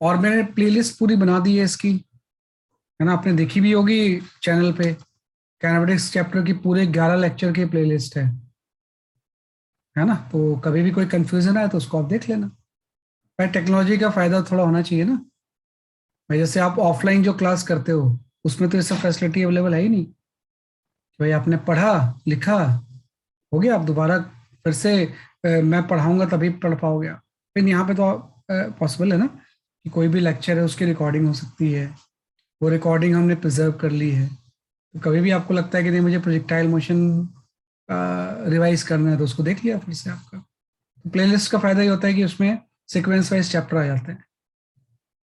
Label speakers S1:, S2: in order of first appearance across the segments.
S1: और मैंने प्लेलिस्ट पूरी बना दी है इसकी, है ना, आपने देखी भी होगी चैनल पे। कैनाबिटिक्स चैप्टर की पूरे 11 लेक्चर की प्लेलिस्ट है ना। तो कभी भी कोई कंफ्यूजन आए तो उसको आप देख लेना। भाई टेक्नोलॉजी का फायदा थोड़ा होना चाहिए ना। भाई जैसे आप ऑफलाइन जो क्लास करते हो उसमें तो ये सब फैसिलिटी अवेलेबल है ही नहीं। भाई आपने पढ़ा, लिखा, हो गया, आप दोबारा फिर से मैं पढ़ाऊंगा तभी पढ़ पाओगे आप। लेकिन यहाँ पे तो पॉसिबल है ना कि कोई भी लेक्चर है उसकी रिकॉर्डिंग हो सकती है, वो रिकॉर्डिंग हमने प्रिजर्व कर ली है। तो कभी भी आपको लगता है कि नहीं मुझे प्रोजेक्टाइल मोशन रिवाइज करना है तो उसको देख लिया फिर से आपका। तो प्लेलिस्ट का फायदा ये होता है कि उसमें सीक्वेंस वाइज चैप्टर आ जाते हैं।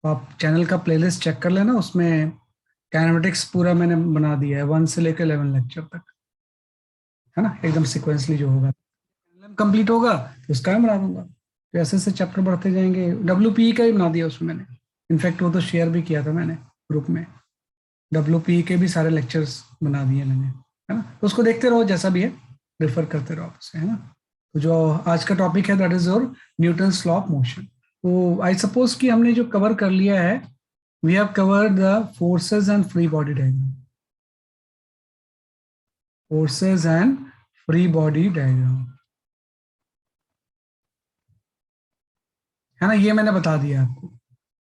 S1: तो आप चैनल का प्लेलिस्ट चेक कर लेना, उसमें काइनेमेटिक्स पूरा मैंने बना दिया है 1 से लेकर 11 लेक्चर तक, है ना, एकदम सिक्वेंसली जो होगा। कंप्लीट होगा तो उसका मैं बना दूंगा। तो ऐसे ऐसे चैप्टर बढ़ते जाएंगे। WPE का भी बना दिया उसमें मैंने, इनफैक्ट वो तो शेयर भी किया था मैंने ग्रुप में। WPE के भी सारे लेक्चर्स बना दिए मैंने, है ना। तो उसको देखते रहो, जैसा भी है रेफर करते रहो आप उसे, है ना। तो जो आज का टॉपिक है that is your Newton's law of motion. तो आई सपोज कि हमने जो कवर कर लिया है, we have covered the forces and free body diagram. Forces and free body diagram, है ना, ये मैंने बता दिया आपको।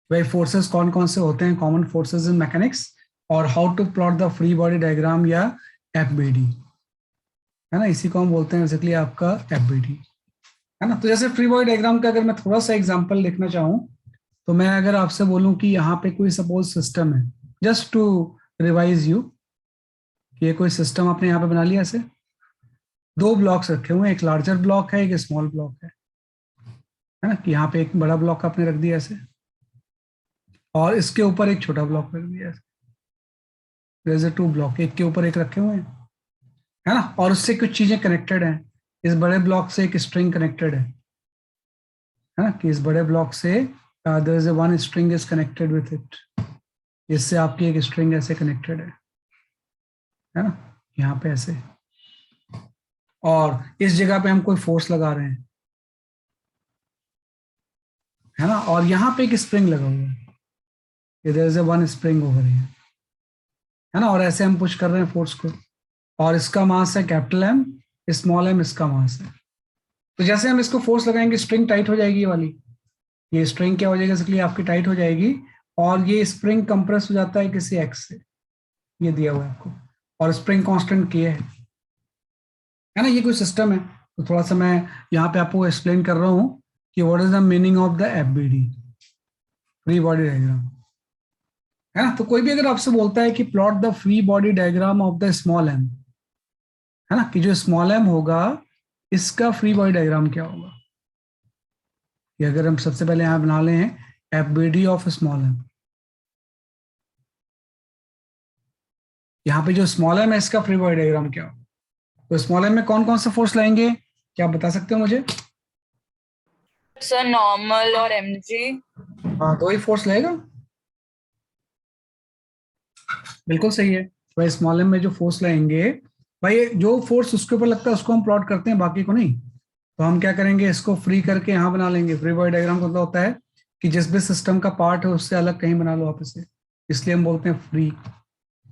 S1: भाई फोर्सेस कौन कौन से होते हैं, कॉमन फोर्सेस इन मैकेनिक्स, और how to plot the free body diagram या FBD, है ना, इसी को हम बोलते हैं बेसिकली आपका FBD, है ना। तो जैसे फ्री बॉडी डायग्राम का अगर मैं थोड़ा सा एग्जांपल लिखना चाहूँ, तो मैं अगर आपसे बोलूं कि यहाँ पे कोई सपोज सिस्टम है, जस्ट टू रिवाइज यू, कि ये कोई सिस्टम आपने यहाँ पे बना लिया। ऐसे दो ब्लॉक्स रखे हुए हैं, एक लार्जर ब्लॉक है, एक स्मॉल ब्लॉक है ना, कि यहाँ पे एक बड़ा ब्लॉक आपने रख दिया ऐसे, और इसके ऊपर एक छोटा ब्लॉक रख दिया ऐसे। 2 ब्लॉक एक के ऊपर एक रखे हुए हैं, है ना, और उससे कुछ चीजें कनेक्टेड हैं। इस बड़े ब्लॉक से एक स्ट्रिंग कनेक्टेड है ना, कि इस बड़े ब्लॉक से there is one string is connected with it. इससे आपकी एक स्ट्रिंग ऐसे कनेक्टेड है ना, यहाँ पे ऐसे। और इस जगह पे हम कोई फोर्स लगा रहे हैं, है ना, और यहाँ पे एक स्प्रिंग लगा हुआ है, there is one spring over here, है ना, और ऐसे हम पुश कर रहे हैं फोर्स को। और इसका मास है कैपिटल M, स्मॉल m इसका मास है। तो जैसे हम इसको फोर्स लगाएंगे स्ट्रिंग टाइट हो जाएगी ये वाली, ये स्ट्रिंग क्या हो जाएगी इसलिए आपकी टाइट हो जाएगी। और ये स्प्रिंग कंप्रेस हो जाता है किसी एक्स से, ये दिया हुआ है आपको, और स्प्रिंग कांस्टेंट K है ना। ये कोई सिस्टम है। तो थोड़ा सा मैं यहाँ पे आपको एक्सप्लेन कर रहा हूँ कि what is the meaning of the FBD, free body diagram, है ना। तो कोई भी अगर आपसे बोलता है कि plot the free body diagram of the small m, है ना, कि जो स्मॉल m होगा इसका फ्री बॉडी डायग्राम क्या होगा, कि अगर हम सबसे पहले यहाँ बना लें FBD ऑफ स्मॉल m, यहाँ पे जो स्मॉल m है इसका फ्री बॉडी डायग्राम क्या होगा। तो स्मॉल m में कौन कौन सा फोर्स लाएंगे, क्या आप बता सकते हो मुझे।
S2: सर नॉर्मल और mg।
S1: हाँ, दो ही फोर्स लगेगा, बिल्कुल सही है। भाई स्मॉल m में जो फोर्स लगेंगे, भाई जो फोर्स उसके ऊपर लगता है उसको हम प्लॉट करते हैं, बाकी को नहीं। तो हम क्या करेंगे, इसको फ्री करके यहाँ बना लेंगे। फ्री बॉडी डायग्राम का मतलब होता है कि जिस भी सिस्टम का पार्ट है उससे अलग कहीं बना लो आप इसे, इसलिए हम बोलते हैं फ्री।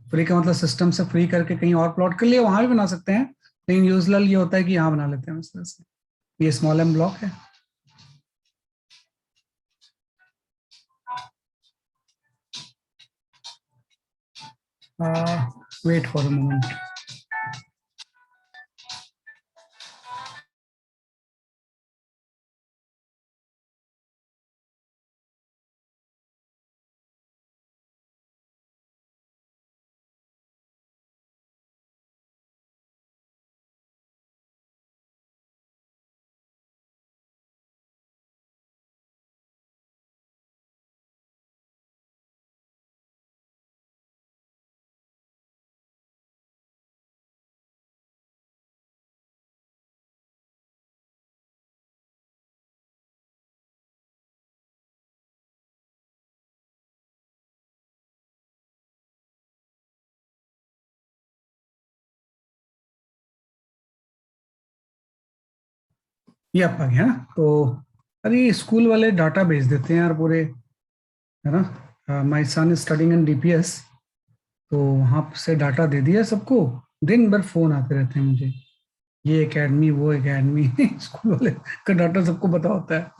S1: फ्री का मतलब सिस्टम से फ्री करके कहीं और प्लॉट कर लिया, वहां भी बना सकते हैं, लेकिन यूजल ये होता है कि यहाँ बना लेते हैं इस तरह से। ये स्मॉल m ब्लॉक है। Wait for a moment. ये आप आ गया ना। तो अरे स्कूल वाले डाटा भेज देते हैं यार पूरे, है ना। माई सन स्टडिंग इन डीपीएस, तो वहाँ से डाटा दे दिया सबको। दिन भर फोन आते रहते हैं मुझे, ये एकेडमी वो एकेडमी स्कूल वाले का डाटा सबको पता होता है।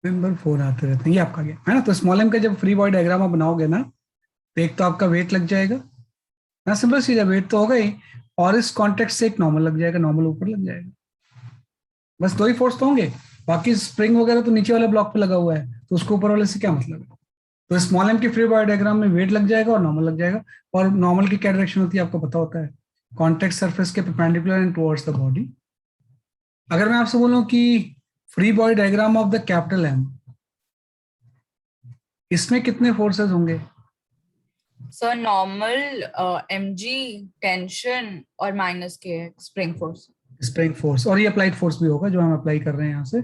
S1: दिन भर फोन आते रहते हैं। ये आपका गया है ना। तो स्मॉल एम का जब फ्री बॉडी डायग्राम आप बनाओगे ना, तो एक तो आपका वेट लग जाएगा ना, सिंपल चीज है, वेट तो होगा ही। और इस कॉन्टेक्ट से एक नॉर्मल लग जाएगा, नॉर्मल ऊपर लग जाएगा। बस दो ही फोर्स तो होंगे। बाकी स्प्रिंग वगैरह तो नीचे वाले ब्लॉक पे लगा हुआ है, तो उसको ऊपर वाले से क्या मतलब है। तो स्मॉल एम की फ्री बॉडी डायग्राम में वेट लग जाएगा और नॉर्मल लग जाएगा। और नॉर्मल की क्या डायरेक्शन होती है आपको पता होता है, कॉन्टेक्ट सरफेस के perpendicular and towards the body. अगर मैं आपसे बोलूं कि free body diagram of the capital M, इसमें कितने फोर्सेस होंगे।
S2: सर नॉर्मल, mg, टेंशन और माइनस के स्प्रिंग फोर्स।
S1: स्प्रिंग फोर्स, और ये अप्लाइड फोर्स भी होगा जो हम अप्लाई कर रहे हैं यहाँ से।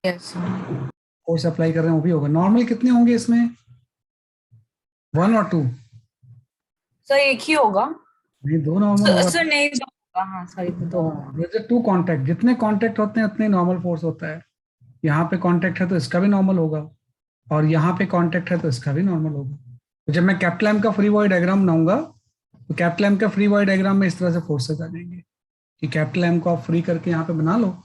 S2: यस
S1: फोर्स अप्लाई कर रहे हैं वो भी होगा। नॉर्मल कितने होंगे इसमें, 1 और 2।
S2: सर, एक ही होगा।
S1: नहीं, 2 नॉर्मल होगा।
S2: सर नहीं, दो होगा। हाँ सॉरी, दो होगा।
S1: जैसे 2 कॉन्टैक्ट, जितने कॉन्टैक्ट होते हैं उतने नॉर्मल फोर्स होता है। यहाँ पे कॉन्टैक्ट है तो इसका भी नॉर्मल होगा, और यहाँ पे कॉन्टैक्ट है तो इसका भी नॉर्मल होगा। तो जब मैं कैपिटल एम का फ्री बॉडी डायग्राम बनाऊंगा, तो कैपिटल एम का फ्री बॉडी डायग्राम में इस तरह से फोर्सेस आ जाएंगे कि कैपिटल एम को आप फ्री करके यहाँ पे बना लो।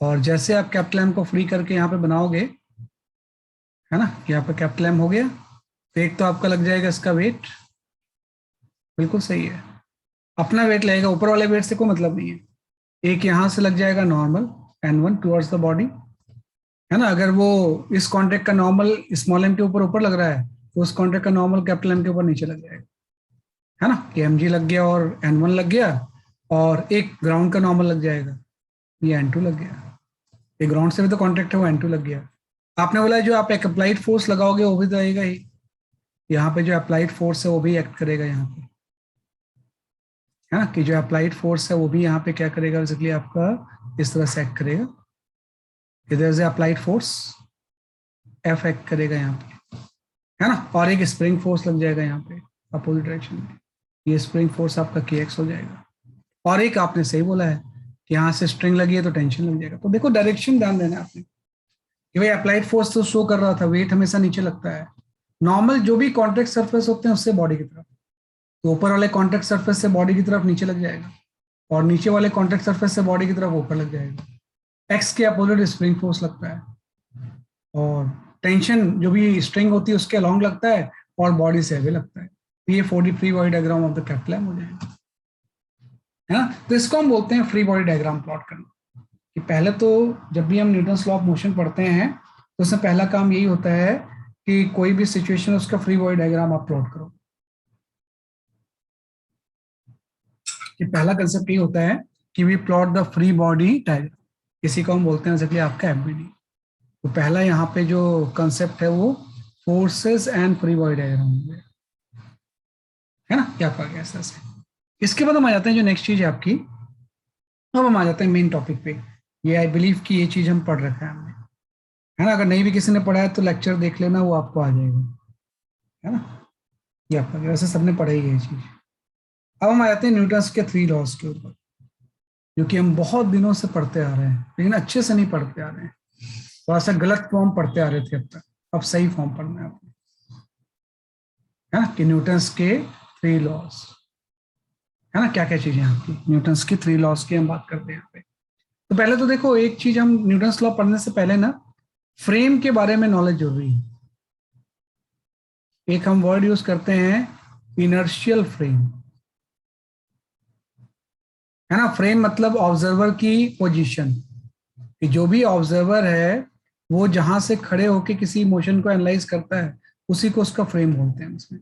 S1: और जैसे आप कैपिटल एम को फ्री करके यहाँ पे बनाओगे, है ना, यहाँ पे कैपिटल एम हो गया, तो एक तो आपका लग जाएगा इसका वेट, बिल्कुल सही है, अपना वेट लगेगा, ऊपर वाले वेट से कोई मतलब नहीं है। एक यहाँ से लग जाएगा normal N1 towards the body, है ना। अगर वो इस कॉन्टेक्ट का नॉर्मल स्मॉल एम के ऊपर ऊपर लग रहा है, तो उस कॉन्टेक्ट का नॉर्मल कैपिटल एम के ऊपर नीचे लग जाएगा, है ना। कि mg लग गया और N1 लग गया, और एक ग्राउंड का नॉर्मल लग जाएगा, ये N2 लग गया। ये ग्राउंड से भी तो कॉन्टेक्ट है, वो N2 लग गया। आपने बोला जो आप एक अप्लाइड फोर्स लगाओगे वो भी तो आएगा ही, यहाँ पे जो अप्लाइड फोर्स है वो भी एक्ट करेगा यहाँ पे, है ना। कि जो अप्लाइड फोर्स है वो भी यहाँ पे क्या करेगा, बेसिकली आपका इस तरह से एक्ट करेगा। इधर से अप्लाइड फोर्स एफ एक्ट करेगा यहाँ पे, है ना। और एक स्प्रिंग फोर्स लग जाएगा यहाँ पे अपोजिट डायरेक्शन में, ये स्प्रिंग फोर्स आपका के एक्स हो जाएगा। और एक आपने सही बोला है कि यहाँ से स्ट्रिंग लगी है तो टेंशन लग जाएगा। तो देखो डायरेक्शन ध्यान देना है आपने कि भाई अप्लाइड फोर्स तो शो कर रहा था, वेट हमेशा नीचे लगता है। नॉर्मल जो भी कॉन्टेक्ट सरफेस होते हैं उससे बॉडी की तरफ, तो ऊपर वाले कॉन्टेक्ट सरफेस से बॉडी की तरफ नीचे लग जाएगा, और नीचे वाले कॉन्टेक्ट सरफेस से बॉडी की तरफ ऊपर लग जाएगा। एक्स के अपोजिट स्प्रिंग फोर्स लगता है, और टेंशन जो भी स्ट्रिंग होती है उसके अलॉन्ग लगता है, और बॉडी से भी लगता है। तो ये 4D free body diagram of the capital M हो जाएगा, है ना। तो इसको हम बोलते हैं फ्री बॉडी डायग्राम प्लॉट करना। कि पहले तो जब भी हम न्यूटन्स लॉ ऑफ मोशन पढ़ते हैं, तो उसमें पहला काम यही होता है कि कोई भी सिचुएशन उसका फ्री बॉडी डायग्राम आप प्लॉट करो। कि पहला कंसेप्ट ये होता है कि we plot the free body diagram, इसी को हम बोलते हैं जैसे आपका एफबीडी। तो पहला यहाँ पे जो कंसेप्ट है वो forces and free body diagram है ना, क्या कहा गया ऐसा से। इसके बाद हम आ जाते हैं जो नेक्स्ट चीज है आपकी, अब हम आ जाते हैं मेन टॉपिक पे। ये आई बिलीव कि ये चीज हम पढ़ रखा है हमने, है ना। अगर नहीं भी किसी ने पढ़ा है तो लेक्चर देख लेना, वो आपको आ जाएगा, है ना। ये आपका वैसे सबने पढ़ा ही है ये चीज। अब हम आ जाते हैं न्यूटन्स के 3 लॉज के ऊपर, जो कि हम बहुत दिनों से पढ़ते आ रहे हैं, लेकिन अच्छे से नहीं पढ़ते आ रहे हैं। थोड़ा सा गलत फॉर्म पढ़ते आ रहे थे अब तक, अब सही फॉर्म पढ़ना है आपको, है ना। कि न्यूटन्स के 3 लॉज, है ना। क्या क्या चीजें आपकी न्यूटन्स की 3 लॉज की हम बात करते हैं यहाँ पे। तो पहले तो देखो एक चीज, हम न्यूटन्स लॉ पढ़ने से पहले ना फ्रेम के बारे में नॉलेज जरूरी है। एक हम वर्ड यूज करते हैं इनर्शियल फ्रेम, है ना। फ्रेम मतलब ऑब्जर्वर की पोजीशन, कि जो भी ऑब्जर्वर है वो जहां से खड़े होके किसी मोशन को एनालाइज करता है, उसी को उसका फ्रेम बोलते हैं इसमें।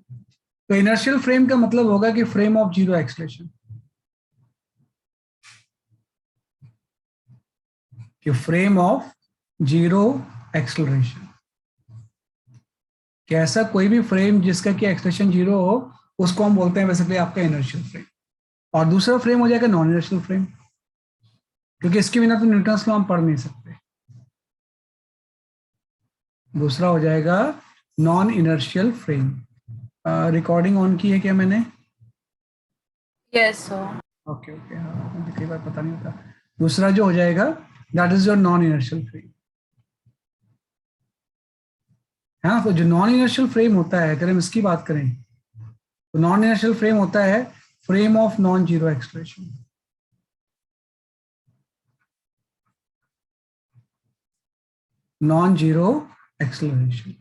S1: तो इनर्शियल फ्रेम का मतलब होगा कि फ्रेम ऑफ जीरो एक्सलेशन, कि फ्रेम ऑफ जीरो एक्सलरेशन, कि ऐसा कोई भी फ्रेम जिसका कि एक्सलेशन जीरो हो, उसको हम बोलते हैं बेसिकली आपका इनर्शियल फ्रेम। और दूसरा फ्रेम हो जाएगा नॉन इनर्शियल फ्रेम, क्योंकि इसके बिना तो न्यूटन्स लॉ हम पढ़ नहीं सकते। दूसरा हो जाएगा non inertial frame. Recording on की है क्या मैंने?
S2: Yes sir.
S1: ओके ओके, हाँ मुझे कई बार पता नहीं होता। दूसरा जो हो जाएगा that is your non inertial frame, है ना। तो जो नॉन इनर्शियल फ्रेम होता है, अगर हम इसकी बात करें तो नॉन इनर्शियल फ्रेम होता है frame of non zero acceleration. Non zero acceleration,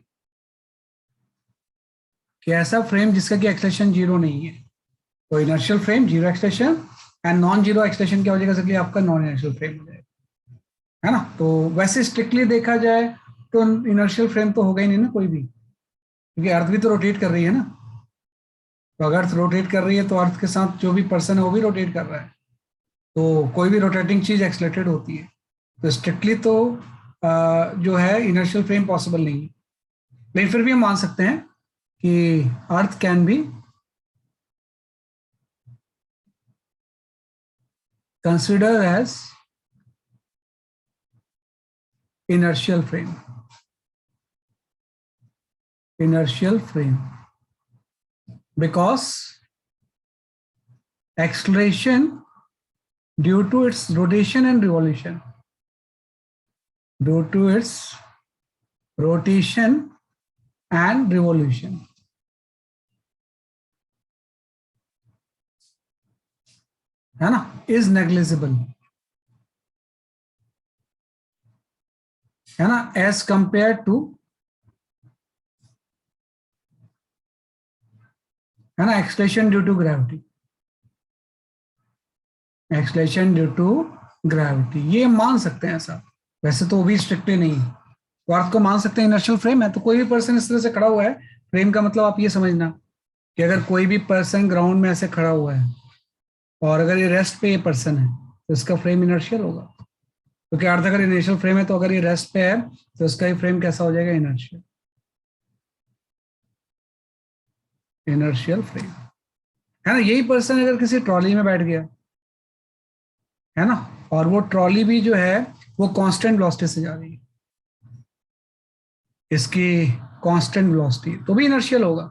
S1: कि ऐसा फ्रेम जिसका कि एक्सलेशन जीरो नहीं है। तो inertial frame zero acceleration and non zero acceleration क्या हो जाएगा, इसलिए आपका नॉन इनर्शियल फ्रेम हो जाएगा, है ना। तो वैसे स्ट्रिक्टली देखा जाए तो इनर्शियल फ्रेम तो होगा ही नहीं ना कोई भी, क्योंकि अर्थ भी तो रोटेट कर रही है ना। तो अगर अर्थ रोटेट कर रही है तो अर्थ के साथ जो भी पर्सन है वो भी रोटेट कर रहा है, तो कोई भी रोटेटिंग चीज एक्सलेटेड होती है। तो स्ट्रिक्टली तो जो है इनर्शियल फ्रेम पॉसिबल नहीं है, लेकिन फिर भी हम मान सकते हैं कि earth can be consider as inertial frame. Inertial frame, because acceleration due to its rotation and revolution, due to its rotation and revolution, है ना, is negligible, है ना, as compared to, है ना, acceleration due to gravity, acceleration due to gravity, ये मान सकते हैं ऐसा। वैसे तो वो भी स्ट्रिक्टली नहीं है, तो अर्थ को मान सकते हैं इनर्शियल फ्रेम है। तो कोई भी पर्सन इस तरह से खड़ा हुआ है, फ्रेम का मतलब आप ये समझना कि अगर कोई भी पर्सन ग्राउंड में ऐसे खड़ा हुआ है और अगर ये रेस्ट पे ये पर्सन है तो इसका फ्रेम इनर्शियल होगा, क्योंकि अर्थ अगर इनर्शियल फ्रेम है तो अगर ये रेस्ट पे है तो इसका ही फ्रेम कैसा हो जाएगा, इनर्शियल, इनर्शियल फ्रेम, है ना। यही पर्सन अगर किसी ट्रॉली में बैठ गया, है ना, और वो ट्रॉली भी जो है वो कांस्टेंट वेलोसिटी से जा रही है, इसकी कांस्टेंट वेलोसिटी, तो भी इनर्शियल होगा।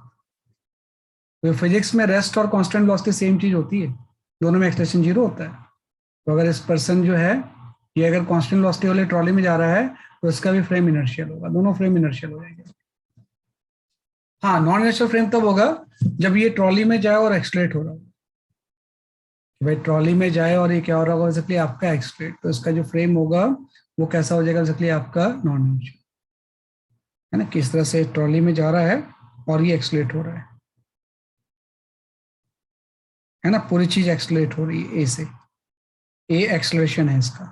S1: तो फिजिक्स में रेस्ट और कांस्टेंट वेलोसिटी सेम चीज होती है, दोनों में एक्सलेशन जीरो होता है। तो अगर इस पर्सन जो है ये अगर कांस्टेंट वेलोसिटी वाले ट्रॉली में जा रहा है तो इसका भी फ्रेम इनर्शियल होगा, दोनों फ्रेम इनर्शियल हो जाएंगे। हाँ, नॉन इनर्शियल फ्रेम तब होगा जब ये ट्रॉली में जाए और एक्सलेट हो रहा हो, भाई ट्रॉली में जाए और ये क्या हो रहा होगा, बेसिकली आपका एक्सलेट, तो इसका जो फ्रेम होगा वो कैसा हो जाएगा, बेसिकली आपका नॉन इनर्शियल, है ना। किस तरह से ट्रॉली में जा रहा है और ये एक्सलेट हो रहा है ना, पूरी चीज एक्सलेट हो रही है ए से, ए एक्सलेशन है इसका।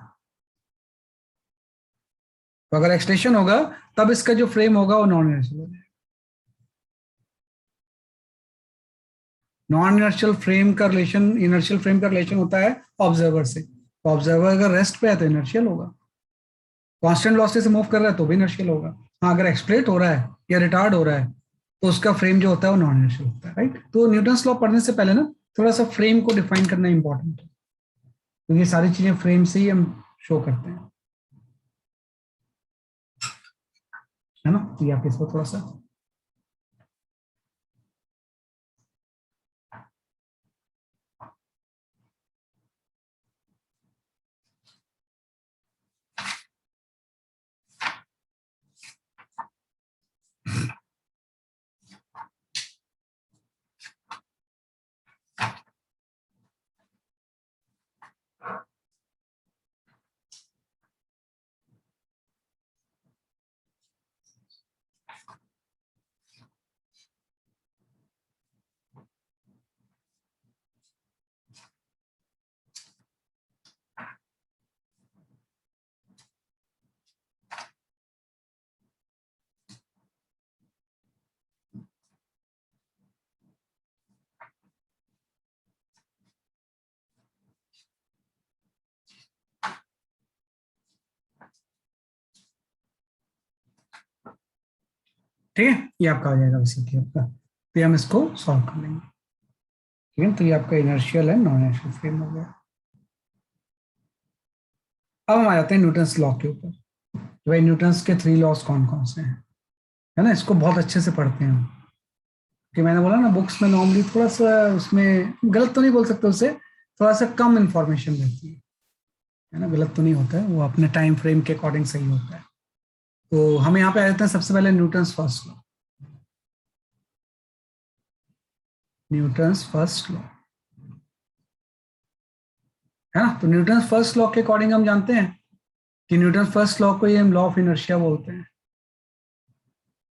S1: तो अगर एक्सलेशन होगा तब इसका जो फ्रेम होगा वो नॉन इनर्शियल हो जाएगा। नॉन इनर्शियल फ्रेम का रिलेशन इनर्शियल फ्रेम का रिलेशन होता है ऑब्जर्वर से, तो ऑब्जर्वर अगर रेस्ट पे है तो इनर्शियल होगा, कांस्टेंट वेलोसिटी से मूव कर रहा है तो भी इनर्शियल होगा। हाँ, अगर एक्सप्लेट हो रहा है या रिटार्ड हो रहा है तो उसका फ्रेम जो होता है वो नॉन इनर्शियल होता है, राइट। तो न्यूटन्स लॉ पढ़ने से पहले ना थोड़ा सा फ्रेम को डिफाइन करना इंपॉर्टेंट है, तो ये सारी चीजें फ्रेम से ही हम शो करते हैं, है ना। तो ये आप इसको थोड़ा सा ठीक है, ये आपका आ जाएगा बेसिकली आपका, तो हम इसको सॉल्व कर लेंगे, ठीक है। तो ये आपका इनर्शियल है, नॉन इनर्शियल फ्रेम हो गया। अब हम आ जाते हैं न्यूटन्स लॉ के ऊपर। तो भाई न्यूटन्स के 3 लॉस कौन कौन से हैं, है ना, इसको बहुत अच्छे से पढ़ते हैं हम, कि मैंने बोला ना बुक्स में नॉर्मली थोड़ा सा उसमें गलत तो नहीं बोल सकते, उससे थोड़ा सा कम इंफॉर्मेशन रहती है ना, गलत तो नहीं होता है वो, अपने टाइम फ्रेम के अकॉर्डिंग सही होता है। तो हम यहाँ पे आ जाते हैं सबसे पहले Newton's first law. Newton's first law है ना। तो न्यूटन्स फर्स्ट लॉ के अकॉर्डिंग हम जानते हैं कि न्यूटन्स फर्स्ट लॉ को ये हम लॉ ऑफ इनर्शिया बोलते हैं।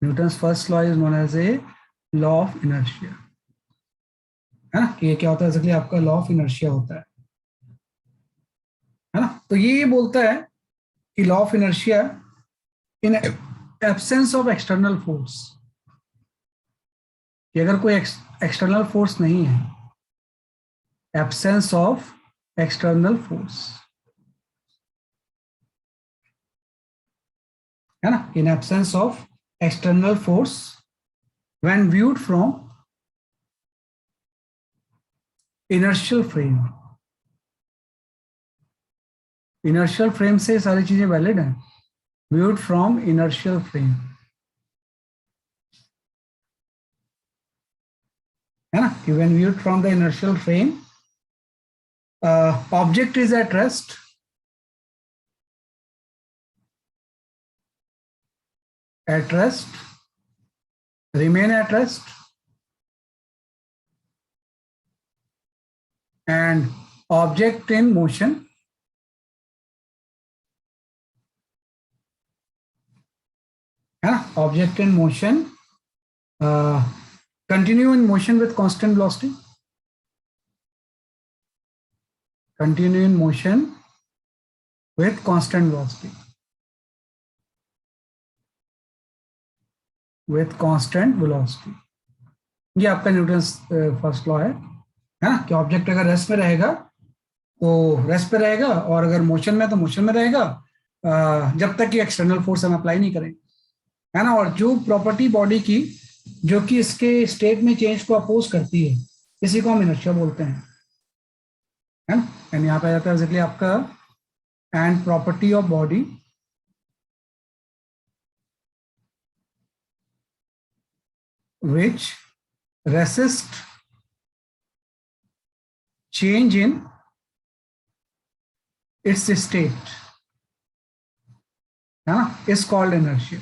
S1: Newton's first law is known as a law of inertia, है ना। कि ये क्या होता है, एक्चुअली आपका लॉ ऑफ इनर्शिया होता है ना। तो ये बोलता है कि law of inertia in absence of external force, कि अगर कोई एक्सटर्नल फोर्स नहीं है, एब्सेंस ऑफ एक्सटर्नल फोर्स, है ना, in absence of external force when viewed from inertial frame. Inertial frame से सारी चीजें वैलिड हैं, व्यूड फ्रॉम इनर्शियल फ्रेम, है ना। कि when viewed from the inertial frame object is at rest, at rest, remain at rest, and object in motion, है ना, object in motion continue in motion with constant velocity, continue in motion with constant velocity, with constant velocity। ये आपका Newton's first law है ना। कि object अगर rest में रहेगा तो रेस्ट पे रहेगा, और अगर मोशन में तो मोशन में रहेगा, जब तक कि एक्सटर्नल फोर्स हम अप्लाई नहीं करें, है ना। और जो प्रॉपर्टी बॉडी की जो कि इसके स्टेट में चेंज को अपोज करती है, इसी को हम इनर्शिया बोलते हैं, है ना। एंड यहाँ पे आ जाता है बेसिकली आपका and property of body which resist change in its state, है ना, is called inertia,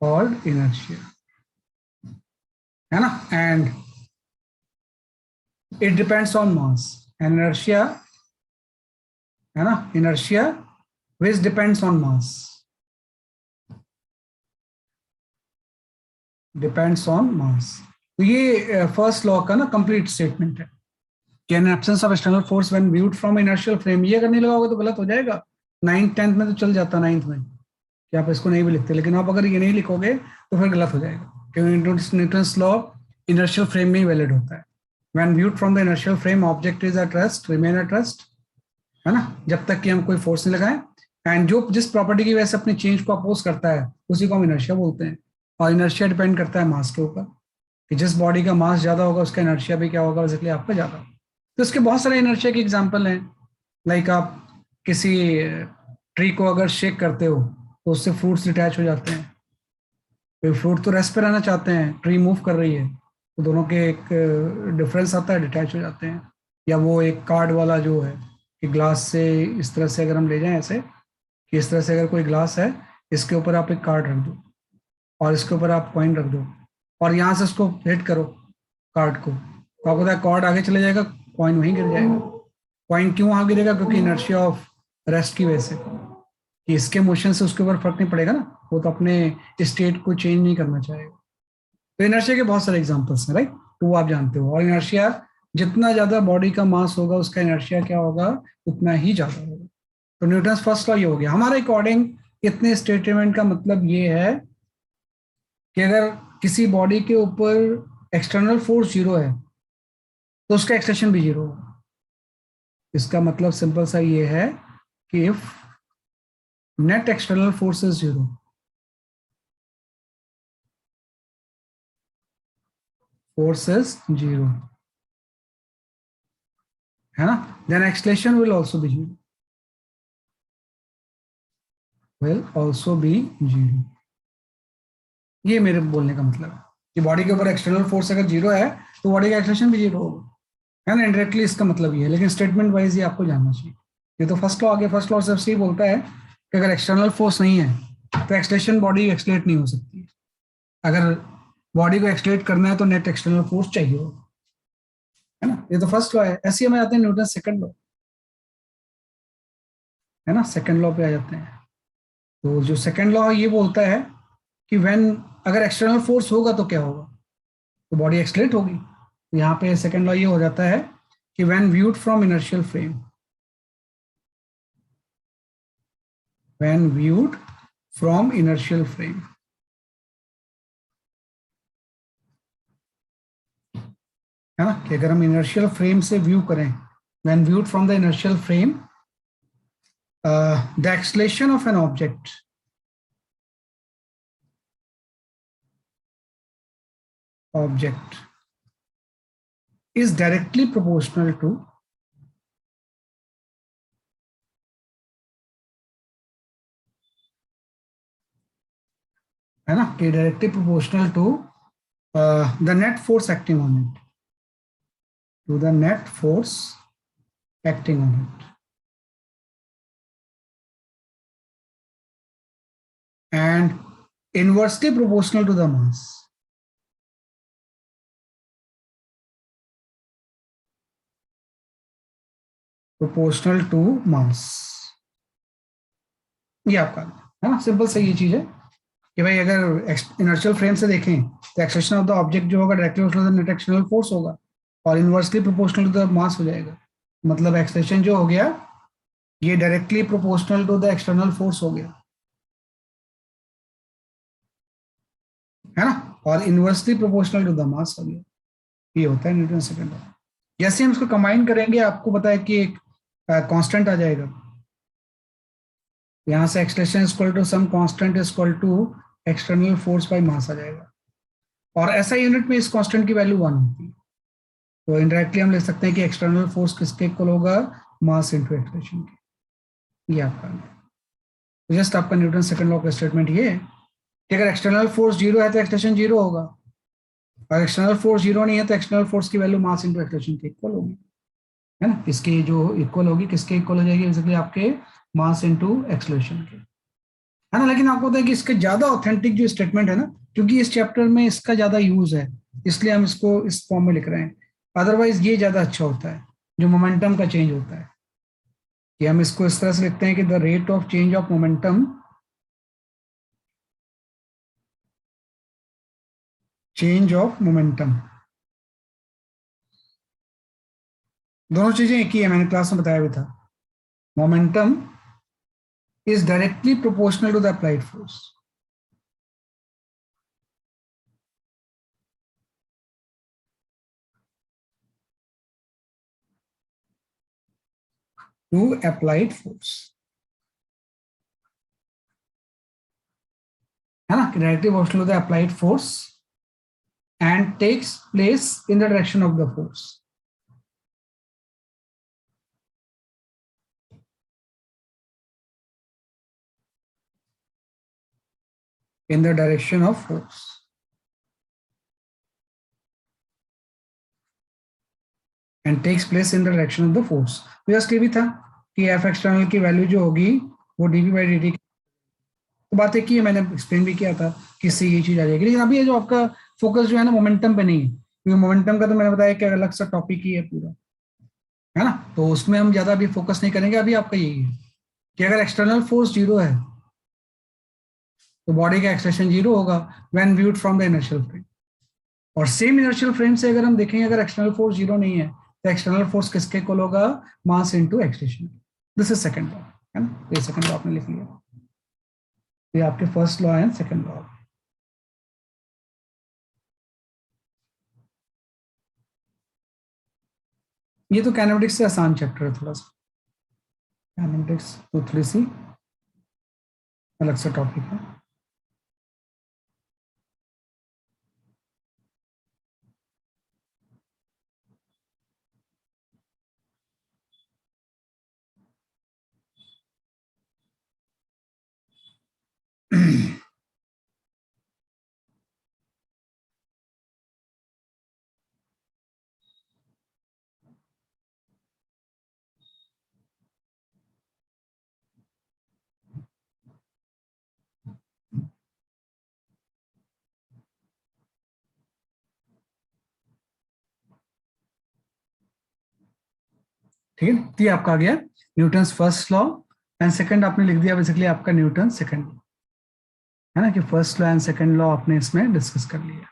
S1: called inertia, है ना। and it depends on mass, and inertia, है ना, inertia which depends on mass, depends on mass। तो ये first law का ना कंप्लीट स्टेटमेंट है कि in absence of external force when viewed from inertial frame. ये अगर नहीं लगाओगे तो गलत हो जाएगा। 9th 10th में तो चल जाता, 9th में कि आप इसको नहीं भी लिखते, लेकिन आप अगर ये नहीं लिखोगे तो फिर गलत हो जाएगा, क्योंकि न्यूटन्स लॉ इनर्शियल फ्रेम में ही वैलिड होता है। When viewed from the inertial frame object is at rest, remain at rest, है ना, जब तक कि हम कोई फोर्स नहीं लगाएं। एंड जो जिस प्रॉपर्टी की वजह से अपनी चेंज को अपोज करता है उसी को हम इनर्शिया बोलते हैं। और इनर्शिया डिपेंड करता है मास के ऊपर, कि जिस बॉडी का मास ज्यादा होगा उसका इनर्शिया भी क्या होगा, बेसिकली आपका ज्यादा। तो इसके बहुत सारे इनर्शिया के एग्जांपल हैं। लाइक आप किसी ट्री को अगर शेक करते हो तो उससे फ्रूट्स डिटैच हो जाते हैं। तो फ्रूट तो रेस्ट पे रहना चाहते हैं, ट्री मूव कर रही है, तो दोनों के एक डिफरेंस आता है, डिटैच हो जाते हैं। या वो एक कार्ड वाला जो है कि ग्लास से इस तरह से अगर हम ले जाएं ऐसे, कि इस तरह से अगर कोई ग्लास है, इसके ऊपर आप एक कार्ड रख दो और इसके ऊपर आप कॉइन रख दो और यहाँ से उसको हिट करो कार्ड को, तो आपको पता है कार्ड आगे चले जाएगा, कॉइन वहीं गिर जाएगा। कॉइन क्यों वहां गिरेगा? क्योंकि इनर्शिया ऑफ रेस्ट की वजह से, कि इसके मोशन से उसके ऊपर फर्क नहीं पड़ेगा ना, वो तो अपने स्टेट को चेंज नहीं करना चाहेगा। तो इनर्शिया के बहुत सारे एग्जांपल्स हैं, राइट। तो वो आप जानते हो। और इनर्शिया जितना ज्यादा बॉडी का मास होगा उसका इनर्शिया क्या होगा, उतना ही ज्यादा होगा। तो न्यूटन्स फर्स्ट लॉ ये हो गया हमारे अकॉर्डिंग। इतने स्टेटमेंट का मतलब ये है कि अगर किसी बॉडी के ऊपर एक्सटर्नल फोर्स जीरो है तो उसका एक्सटेंशन भी जीरो होगा। इसका मतलब सिंपल सा ये है कि if net external force is zero, force is zero, है ना, then acceleration will also be zero, will also be zero. ये मेरे बोलने का मतलब है कि बॉडी के ऊपर एक्सटर्नल फोर्स अगर जीरो है तो बॉडी का एक्सलेशन भी जीरो होगा, है ना। इनडायरेक्टली इसका मतलब ये है, लेकिन स्टेटमेंट वाइज ये आपको जानना चाहिए। ये तो फर्स्ट लॉ आ गया। फर्स्ट लॉ सिर्फ यही बोलता है कि अगर एक्सटर्नल फोर्स नहीं है तो एक्सलेशन बॉडी एक्सलेट नहीं हो सकती। अगर बॉडी को एक्सलेट करना है तो नेट एक्सटर्नल फोर्स चाहिए होगा, है ना। ये तो फर्स्ट लॉ है। ऐसे ही हमें आते हैं न्यूटन सेकंड लॉ, है ना। सेकंड लॉ पे आ जाते हैं। तो जो सेकंड लॉ है ये बोलता है कि व्हेन, अगर एक्सटर्नल फोर्स होगा तो क्या होगा, तो बॉडी एक्सलेट होगी। तो यहाँ पे सेकंड लॉ ये हो जाता है कि when viewed from inertial frame, when viewed from inertial frame, है ना, कि अगर हम इनर्शियल फ्रेम से व्यू करें, when viewed from the inertial frame, the acceleration of an object is directly proportional to, है ना, कि directly proportional to the net force acting on it, to the net force acting on it, and inversely proportional to the mass, proportional to mass। ये आपका है ना, simple से ये चीज है कि भाई अगर इनर्शियल फ्रेम से देखें तो एक्सलेशन ऑफ द ऑब्जेक्ट जो होगा directly proportional to the net external force होगा और inversely proportional to the mass हो जाएगा। मतलब एक्सलेशन जो हो गया ये directly proportional to the external force हो गया, है ना, और inversely proportional to the mass हो गया। ये होता है न्यूटन सेकंड लॉ। जैसे हम इसको कंबाइन करेंगे आपको पता है कि एक कांस्टेंट आ जाएगा, यहाँ से acceleration equal to some constant equal to external force by mass आ जाएगा। और ऐसा यूनिट में इस कांस्टेंट की वैल्यू 1 होती है। तो इनडायरेक्टली हम लिख सकते हैं कि एक्सटर्नल फोर्स किसके इक्वल होगा, मास इनटू एक्सलेशन के। ये आपका तो जस्ट आपका न्यूटन सेकंड लॉ का स्टेटमेंट ये है कि अगर एक्सटर्नल फोर्स जीरो है तो एक्सलेशन जीरो होगा, और एक्सटर्नल फोर्स जीरो नहीं है तो एक्सटर्नल फोर्स की वैल्यू मास इनटू एक्सलेशन के इक्वल होगी, है ना। इसकी जो इक्वल होगी किसके इक्वल हो जाएगी, बेसिकली आपके मास इनटू एक्सलेशन के, है ना। लेकिन आपको पता है कि इसके ज्यादा ऑथेंटिक जो स्टेटमेंट है ना, क्योंकि इस चैप्टर में इसका ज्यादा यूज है इसलिए हम इसको इस फॉर्म में लिख रहे हैं। अदरवाइज ये ज्यादा अच्छा होता है जो मोमेंटम का चेंज होता है, कि हम इसको इस तरह से लिखते हैं कि the rate of change of momentum, change of momentum, दोनों चीजें एक ही है, मैंने क्लास में बताया भी था। Momentum is directly proportional to the applied force, to applied force, है ना, directly proportional to the applied force and takes place in the direction of the force, in the direction of force, and takes place in the direction of the force। तो just ये भी था कि F external की value जो होगी वो DV by D T, तो बात एक ही है, मैंने एक्सप्लेन भी किया था कि इससे ये चीज आ जाएगी। लेकिन अभी ये जो आपका फोकस जो है ना मोमेंटम पे नहीं है, क्योंकि मोमेंटम का तो मैंने बताया कि अलग सा टॉपिक ही है पूरा, है ना। तो उसमें हम ज्यादा अभी फोकस नहीं करेंगे। अभी आपका यही है कि अगर एक्सटर्नल फोर्स जीरो है तो बॉडी का एक्सलेशन जीरो होगा when viewed from the inertial frame. और सेम इनर्शियल फ्रेम से अगर हम देखेंगे अगर एक्सटर्नल फोर्स जीरो नहीं है तो एक्सटर्नल फोर्स किसके इक्वल होगा, mass into acceleration. This is second law, है ना। ये सेकंड लॉ आपने लिख लिया, ये आपके फर्स्ट लॉ है सेकंड लॉ। ये तो काइनेमेटिक्स से आसान चैप्टर है थोड़ा सा, काइनेमेटिक्स तो थोड़ी सी अलग सा टॉपिक है। ठीक है, तो ये आपका आ गया Newton's first law, and second आपने लिख दिया बेसिकली आपका न्यूटन सेकंड लॉ, है ना, कि first law and second law आपने इसमें डिस्कस कर लिया,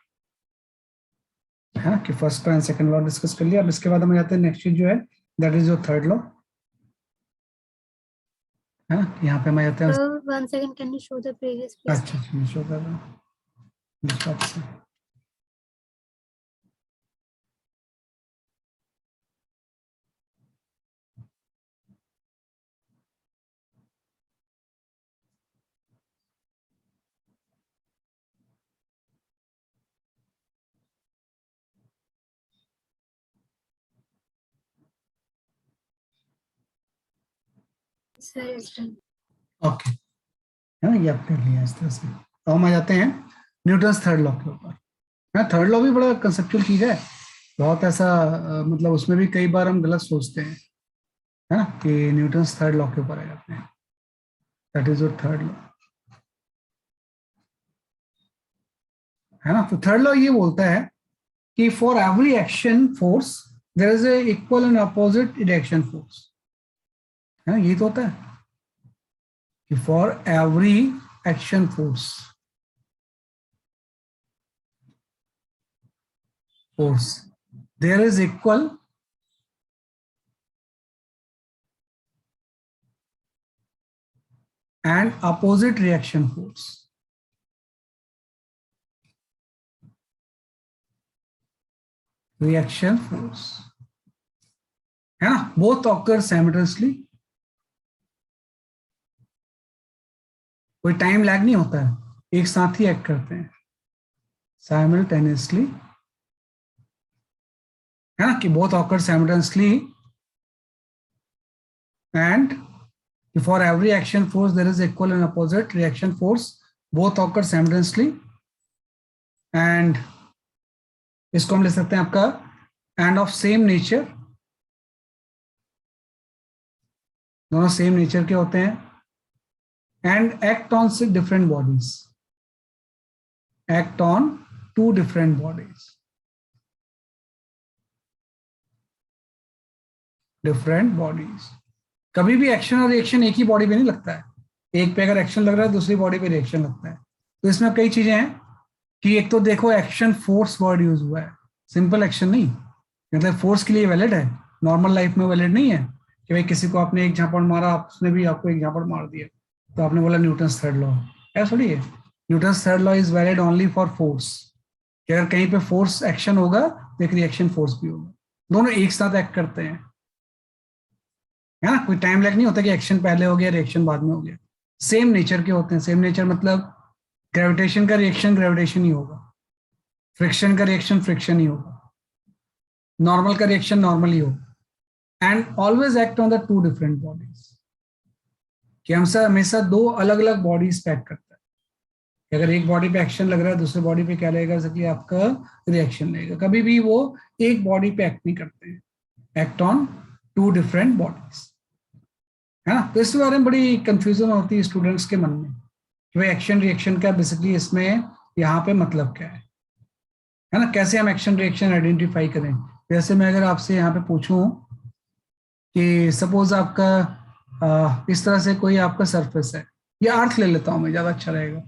S1: है ना, कि first law and second law discuss कर लिया। अब इसके बाद हम जाते हैं नेक्स्ट चीज जो है, that is your third law, है ना, यहाँ पे हम जाते हैं।
S3: Sir, 1 second, can you show the previous, please?
S1: अच्छा अच्छा, शो कर रहा हूँ।
S3: Sir, it's done.
S1: ओके, है ना, ये आप कर लिया इस तरह से। तो हम आ जाते हैं न्यूटन्स थर्ड लॉ के ऊपर। हाँ, थर्ड लॉ भी बड़ा कंसेप्चुअल चीज है, बहुत ऐसा मतलब उसमें भी कई बार हम गलत सोचते हैं, है ना, कि न्यूटन्स थर्ड लॉ के ऊपर आ जाते हैं, that is your third law, है ना। तो थर्ड लॉ ये बोलता है कि for every action force there is a equal and opposite reaction force, है ना, ये तो होता है कि for every action force there is equal and opposite reaction force, reaction force, है ना, बोथ ऑकर साइमल्टेनियसली, कोई टाइम लैग नहीं होता है, एक साथ ही एक्ट करते हैं साइमल्टेनियसली, है ना, कि both occur simultaneously and for every action force there is equal and opposite reaction force, both occur simultaneously, and इसको हम ले सकते हैं आपका एंड ऑफ सेम नेचर, दोनों सेम नेचर के होते हैं, एंड एक्ट ऑन से different bodies, act on two different bodies, different bodies. कभी भी एक्शन और रिएक्शन एक ही बॉडी पे नहीं लगता है, एक पे अगर एक्शन लग रहा है दूसरी बॉडी पे रिएक्शन लगता है। तो इसमें कई चीजें हैं कि एक तो देखो एक्शन फोर्स वर्ड यूज हुआ है, सिंपल एक्शन नहीं, मतलब फोर्स के लिए वैलिड है, नॉर्मल लाइफ में वैलिड नहीं है कि भाई किसी को आपने एक झापड़ मारा, उसने भी आपको एक झापड़ मार दिया तो आपने बोला न्यूटन्स थर्ड लॉ, ऐसा थोड़ी है। Newton's third law is valid only for force, कि अगर कहीं पे फोर्स एक्शन होगा तो एक रिएक्शन फोर्स भी होगा, दोनों एक साथ एक्ट करते हैं, है ना, कोई टाइम लैग नहीं होता कि एक्शन पहले हो गया रिएक्शन बाद में हो गया, सेम नेचर के होते हैं। सेम नेचर मतलब ग्रेविटेशन का रिएक्शन ग्रेविटेशन ही होगा, फ्रिक्शन का रिएक्शन फ्रिक्शन ही होगा, नॉर्मल का रिएक्शन नॉर्मल ही होगा, and always act on the two different bodies, कि हमसे हमेशा दो अलग अलग बॉडीज पे एक्ट करता है, कि अगर एक बॉडी पे एक्शन लग रहा है दूसरे बॉडी पे क्या लगेगा, कि आपका रिएक्शन लगेगा, कभी भी वो एक बॉडी पे एक्ट नहीं करते हैं, act on two different bodies, है ना। तो इसके बारे में बड़ी कंफ्यूजन होती है स्टूडेंट्स के मन में कि भाई एक्शन रिएक्शन का बेसिकली इसमें यहाँ पे मतलब क्या है ना, कैसे हम एक्शन रिएक्शन आइडेंटिफाई करें। जैसे मैं अगर आपसे यहाँ पे पूछूं कि सपोज आपका इस तरह से कोई आपका सरफेस है, या अर्थ ले लेता हूं मैं, ज्यादा अच्छा रहेगा,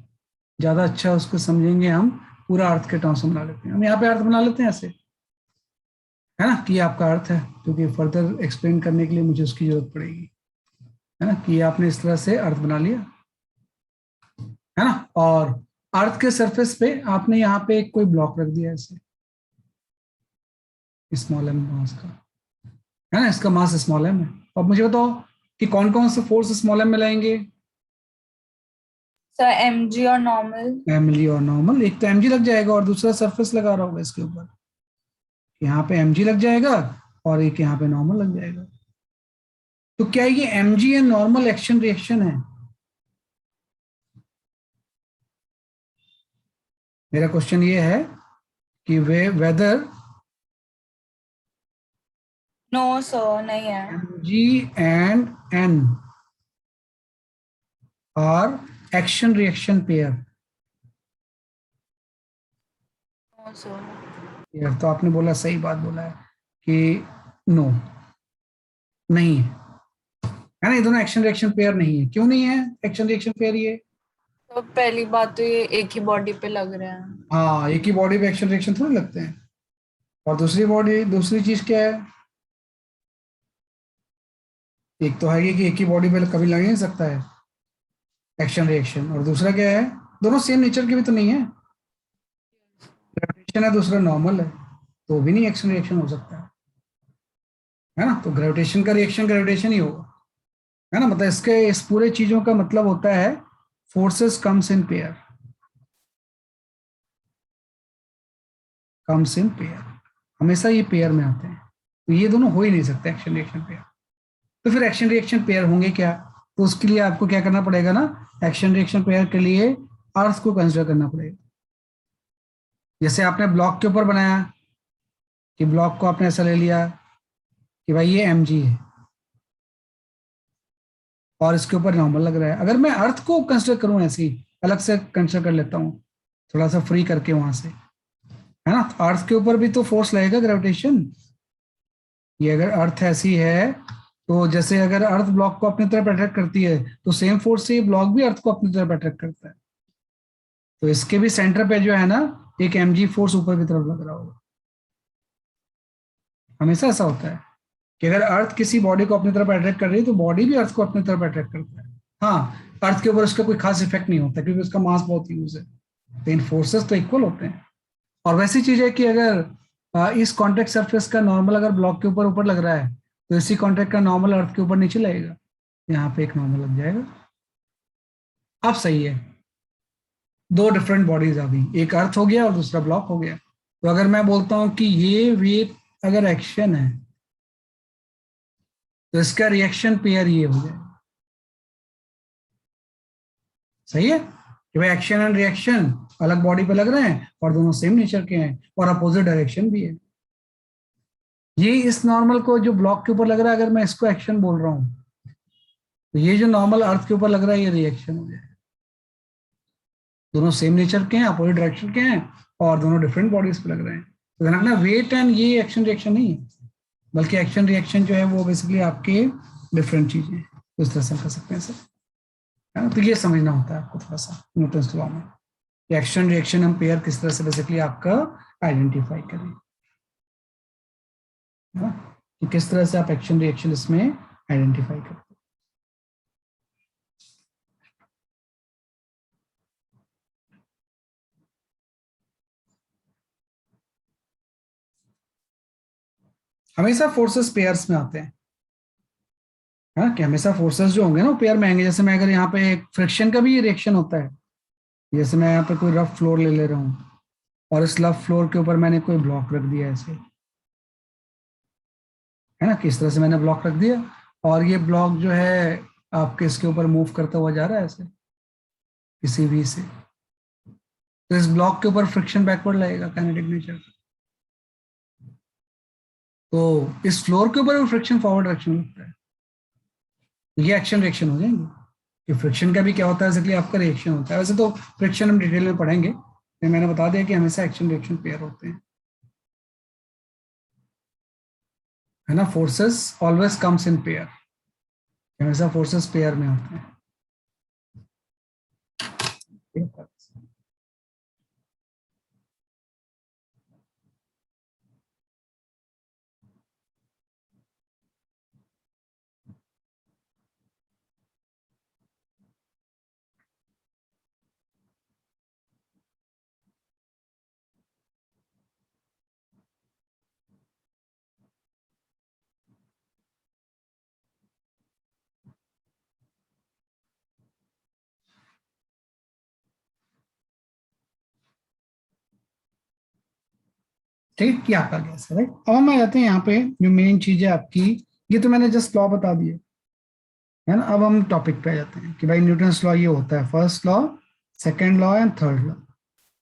S1: ज्यादा अच्छा उसको समझेंगे हम, पूरा अर्थ के टर्म्स में बना लेते हैं हम, यहाँ पे अर्थ बना लेते हैं ऐसे, है ना, कि आपका अर्थ है, क्योंकि फर्दर एक्सप्लेन करने के लिए मुझे उसकी जरूरत पड़ेगी, है ना, कि आपने इस तरह से अर्थ बना लिया, है ना, और अर्थ के सरफेस पे आपने यहाँ पे एक कोई ब्लॉक रख दिया ऐसे, स्मॉल एम मास का, है ना, इसका मास स्मॉल एम है। अब मुझे बताओ कि कौन कौन से फोर्स स्मॉल एम में लाएंगे।
S2: सर mg और नॉर्मल।
S1: एमजी और नॉर्मल, एक तो एमजी लग जाएगा और दूसरा सरफेस लगा रहा होगा इसके ऊपर, यहाँ पे एमजी लग जाएगा और एक यहाँ पे नॉर्मल लग जाएगा। तो क्या ये MG and normal action reaction है? मेरा क्वेश्चन ये है कि वे वेदर
S2: नो सर नहीं है।
S1: mg and n are action reaction pair।
S2: No sir.
S1: यार तो आपने बोला, सही बात बोला है कि नो, नहीं है ना, ये दोनों एक्शन रिएक्शन पेयर नहीं है। क्यों नहीं है एक्शन रिएक्शन पेयर ये?
S2: तो पहली बात तो ये एक ही बॉडी पे लग रहे हैं।
S1: हाँ, एक ही बॉडी पे एक्शन रिएक्शन थोड़ी लगते हैं। और दूसरी चीज क्या है? एक तो है ये कि एक ही बॉडी पे कभी लग ही नहीं सकता है एक्शन रिएक्शन, और दूसरा क्या है, दोनों सेम नेचर के भी तो नहीं है। ग्रेविटेशन है, दूसरा नॉर्मल है, तो भी नहीं एक्शन रिएक्शन हो सकता है ना। तो ग्रेविटेशन का रिएक्शन ग्रेविटेशन ही होगा, है ना। मतलब इसके इस पूरे चीजों का मतलब होता है forces comes in pair, comes in pair, हमेशा ये पेयर में आते हैं। तो ये दोनों हो ही नहीं सकते एक्शन रिएक्शन पेयर। तो फिर एक्शन रिएक्शन पेयर होंगे क्या? तो उसके लिए आपको क्या करना पड़ेगा ना, एक्शन रिएक्शन पेयर के लिए अर्थ को कंसिडर करना पड़ेगा। जैसे आपने ब्लॉक के ऊपर बनाया कि ब्लॉक को आपने ऐसा ले लिया कि भाई ये mg है और इसके ऊपर नॉर्मल लग रहा है। अगर मैं अर्थ को कंसिडर करूं ऐसे ही अलग से कंसिडर कर लेता हूं, थोड़ा सा फ्री करके वहां से, है ना, तो अर्थ के ऊपर भी तो फोर्स लगेगा, ग्रेविटेशन। ये अगर अर्थ ऐसी है, तो जैसे अगर अर्थ ब्लॉक को अपनी तरफ अट्रैक्ट करती है, तो सेम फोर्स से ये ब्लॉक भी अर्थ को अपनी तरफ अट्रैक्ट करता है। तो इसके भी सेंटर पे जो है ना, एक mg फोर्स ऊपर की तरफ लग रहा होगा। हमेशा ऐसा होता है कि अगर अर्थ किसी बॉडी को अपनी तरफ अट्रैक्ट कर रही है, तो बॉडी भी अर्थ को अपनी तरफ अट्रैक्ट करता है। हाँ, अर्थ के ऊपर उसका कोई खास इफेक्ट नहीं होता क्योंकि उसका मास बहुत यूज है, तो इन फोर्सेस तो इक्वल होते हैं। और वैसी चीज है कि अगर इस कॉन्टेक्ट सरफेस का नॉर्मल अगर ब्लॉक के ऊपर ऊपर लग रहा है, तो इसी कॉन्टेक्ट का नॉर्मल अर्थ के ऊपर नीचे लगेगा, यहाँ पे एक नॉर्मल लग जाएगा। अब सही है, दो डिफरेंट बॉडीज आ गई, एक अर्थ हो गया और दूसरा ब्लॉक हो गया। तो अगर मैं बोलता हूं कि ये वेट अगर एक्शन है, तो इसका रिएक्शन पेयर ये हो जाएगा। सही है कि भाई एक्शन एंड रिएक्शन अलग बॉडी पे लग रहे हैं और दोनों सेम नेचर के हैं और अपोजिट डायरेक्शन भी है। ये इस नॉर्मल को जो ब्लॉक के ऊपर लग रहा है, अगर मैं इसको एक्शन बोल रहा हूं, तो ये जो नॉर्मल अर्थ के ऊपर लग रहा है ये रिएक्शन हो जाएगा। दोनों सेम नेचर के हैं, अपोजिट डायरेक्शन के हैं, और दोनों डिफरेंट बॉडीज पे लग रहे हैं। तो ध्यान रखना, वेट एंड ये एक्शन रिएक्शन नहीं है, बल्कि एक्शन रिएक्शन जो है वो बेसिकली आपके डिफरेंट चीजें हैं। तो इस तरह से कर सकते हैं सर, है ना। तो ये समझना होता है आपको थोड़ा सा न्यूटन्स लॉ में, एक्शन रिएक्शन हम पेयर किस तरह से बेसिकली आपका आइडेंटिफाई करें, है ना, कि किस तरह से आप एक्शन रिएक्शन इसमें आइडेंटिफाई करते हैं। हमेशा फोर्सेस पेयर्स में आते हैं, है ना, कि हमेशा फोर्सेस जो होंगे ना वो पेयर में आएंगे। जैसे मैं अगर यहाँ पे फ्रिक्शन का भी रिएक्शन होता है, जैसे मैं यहाँ पे कोई रफ फ्लोर ले ले रहा हूँ और इस रफ फ्लोर के ऊपर मैंने कोई ब्लॉक रख दिया ऐसे, है ना, किस तरह से मैंने ब्लॉक रख दिया, और ये ब्लॉक जो है आपके इसके ऊपर मूव करता हुआ जा रहा है ऐसे किसी भी से, तो इस ब्लॉक के ऊपर फ्रिक्शन बैकवर्ड लगेगा काइनेटिक नेचर। तो इस फ्लोर के ऊपर भी फ्रिक्शन फॉरवर्ड डायरेक्शन लगता है, ये एक्शन रिएक्शन हो जाएंगे। कि फ्रिक्शन का भी क्या होता है, बेसिकली आपका रिएक्शन होता है। वैसे तो फ्रिक्शन हम डिटेल में पढ़ेंगे, लेकिन मैंने बता दिया कि हमेशा एक्शन रिएक्शन पेयर होते हैं, है ना। Forces always comes in pair, हमेशा फोर्सेस पेयर में होते हैं। ठीक है, क्या आपका गैस है, राइट। अब हम आ जाते हैं यहाँ पे जो मेन चीज है आपकी, ये तो मैंने जस्ट लॉ बता दिए, है ना। अब हम टॉपिक पे आ जाते हैं कि भाई न्यूटन्स लॉ ये होता है, first law, second law and third law.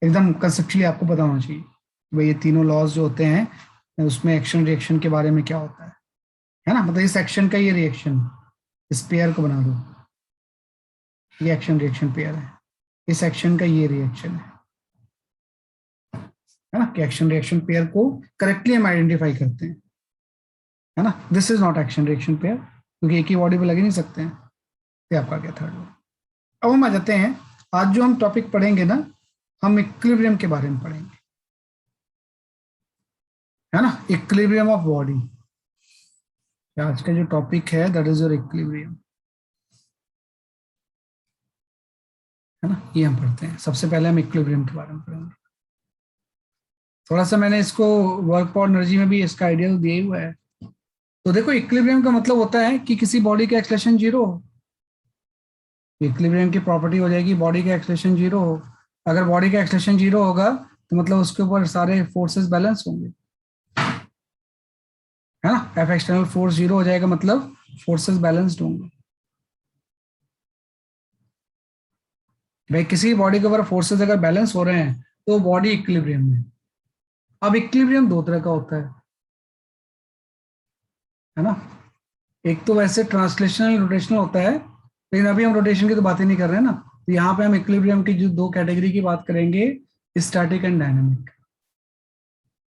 S1: एकदम कंसेप्चुअली आपको पता होना चाहिए भाई ये तीनों लॉज जो होते हैं उसमें एक्शन रिएक्शन के बारे में क्या होता है ना। मतलब इस एक्शन का ये रिएक्शन, इस पेयर को बना दो, ये एक्शन रिएक्शन पेयर है, इस एक्शन का ये रिएक्शन है ना, कि एक्शन रिएक्शन पेयर को करेक्टली हम आइडेंटिफाई करते हैं। है ना, this is not action reaction pair, क्योंकि एक ही बॉडी पे लग ही नहीं सकते हैं। ये आपका क्या थर्ड लॉ। अब हम आ जाते हैं, आज जो हम टॉपिक पढ़ेंगे ना, हम इक्विलिब्रियम के बारे में पढ़ेंगे, है ना, इक्विलिब्रियम ऑफ बॉडी। आज का जो टॉपिक है दैट इज योर इक्विलिब्रियम, है ना, ये हम पढ़ते हैं। सबसे पहले हम इक्विलिब्रियम के बारे में पढ़ेंगे। थोड़ा सा मैंने इसको वर्क पावर एनर्जी में भी इसका आइडिया तो दिया ही हुआ है। तो देखो, इक्विलिब्रियम का मतलब होता है कि किसी बॉडी का एक्सलेशन जीरो हो। इक्विलिब्रियम की प्रॉपर्टी हो जाएगी बॉडी का एक्सलेशन जीरो हो। अगर बॉडी का एक्सलेशन जीरो होगा तो मतलब उसके ऊपर सारे फोर्सेस बैलेंस होंगे, है ना। एफ एक्सटर्नल फोर्स जीरो हो जाएगा, मतलब फोर्सेस बैलेंस्ड होंगे। भाई किसी बॉडी के ऊपर फोर्सेस अगर बैलेंस हो रहे हैं तो बॉडी इक्विलिब्रियम में। अब इक्विलिब्रियम दो तरह का होता है ना। एक तो वैसे ट्रांसलेशनल रोटेशनल होता है, लेकिन अभी हम रोटेशन की तो बातें नहीं कर रहे हैं ना। तो यहाँ पे हम इक्विलिब्रियम की जो दो कैटेगरी की बात करेंगे, स्टैटिक एंड डायनामिक।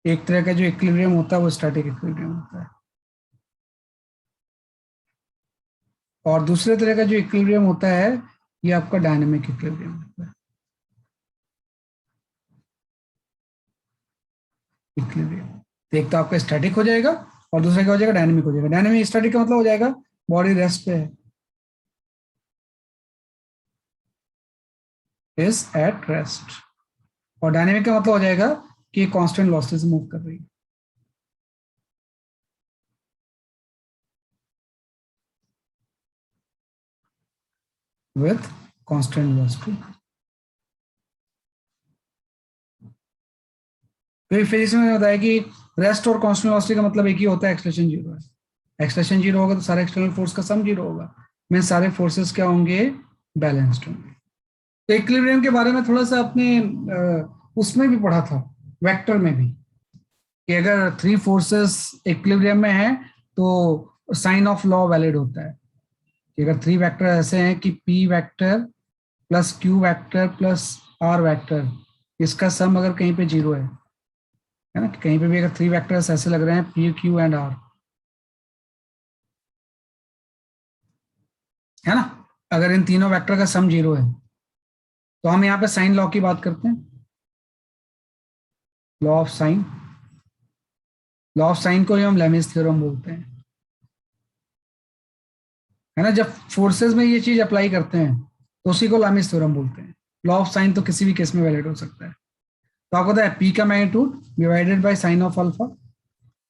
S1: एक तरह का जो इक्विलिब्रियम होता है वो स्टैटिक इक्विलिब्रियम होता है, और दूसरे तरह का जो इक्विलिब्रियम होता है ये आपका डायनामिक इक्विलिब्रियम होता है। इक्विलिब्रियम तो एक तो आपका स्टैटिक हो जाएगा और दूसरा क्या हो जाएगा, डायनामिक हो जाएगा। डायनामिक स्टैटिक का मतलब हो जाएगा बॉडी रेस्ट पे है, इज एट रेस्ट, और डायनेमिक का मतलब हो जाएगा कि कांस्टेंट वेलोसिटी से मूव कर रही है। With constant velocity. तो फिजिक्स में बताया कि रेस्ट और कांस्टेंट वेलोसिटी का मतलब एक ही होता है, एक्सलेशन जीरो है। एक्सलेशन जीरो होगा तो सारे एक्सटर्नल फोर्स का सम जीरो होगा, में सारे फोर्सेस क्या होंगे, बैलेंस्ड होंगे। तो इक्विलिब्रियम के बारे में थोड़ा सा अपने उसमें भी पढ़ा था, वेक्टर में भी, कि अगर थ्री फोर्सेस इक्विलिब्रियम में है तो साइन ऑफ लॉ वैलिड होता है। कि अगर थ्री वेक्टर ऐसे हैं कि P vector plus Q vector plus R vector, इसका सम अगर कहीं पे जीरो है ना, कि कहीं पे भी अगर थ्री वेक्टर्स ऐसे लग रहे हैं पी क्यू एंड आर, है ना, अगर इन तीनों वेक्टर का सम जीरो है तो हम यहाँ पे साइन लॉ की बात करते हैं, law of sine. Law of sine को ही हम लेमिस थ्योरम बोलते हैं, है ना। जब फोर्सेस में ये चीज अप्लाई करते हैं तो उसी को लेमिस थ्योरम बोलते हैं। लॉ ऑफ साइन तो किसी भी केस में वैलिड हो सकता है। तो आपको पता है पी का magnitude divided by sine of alpha,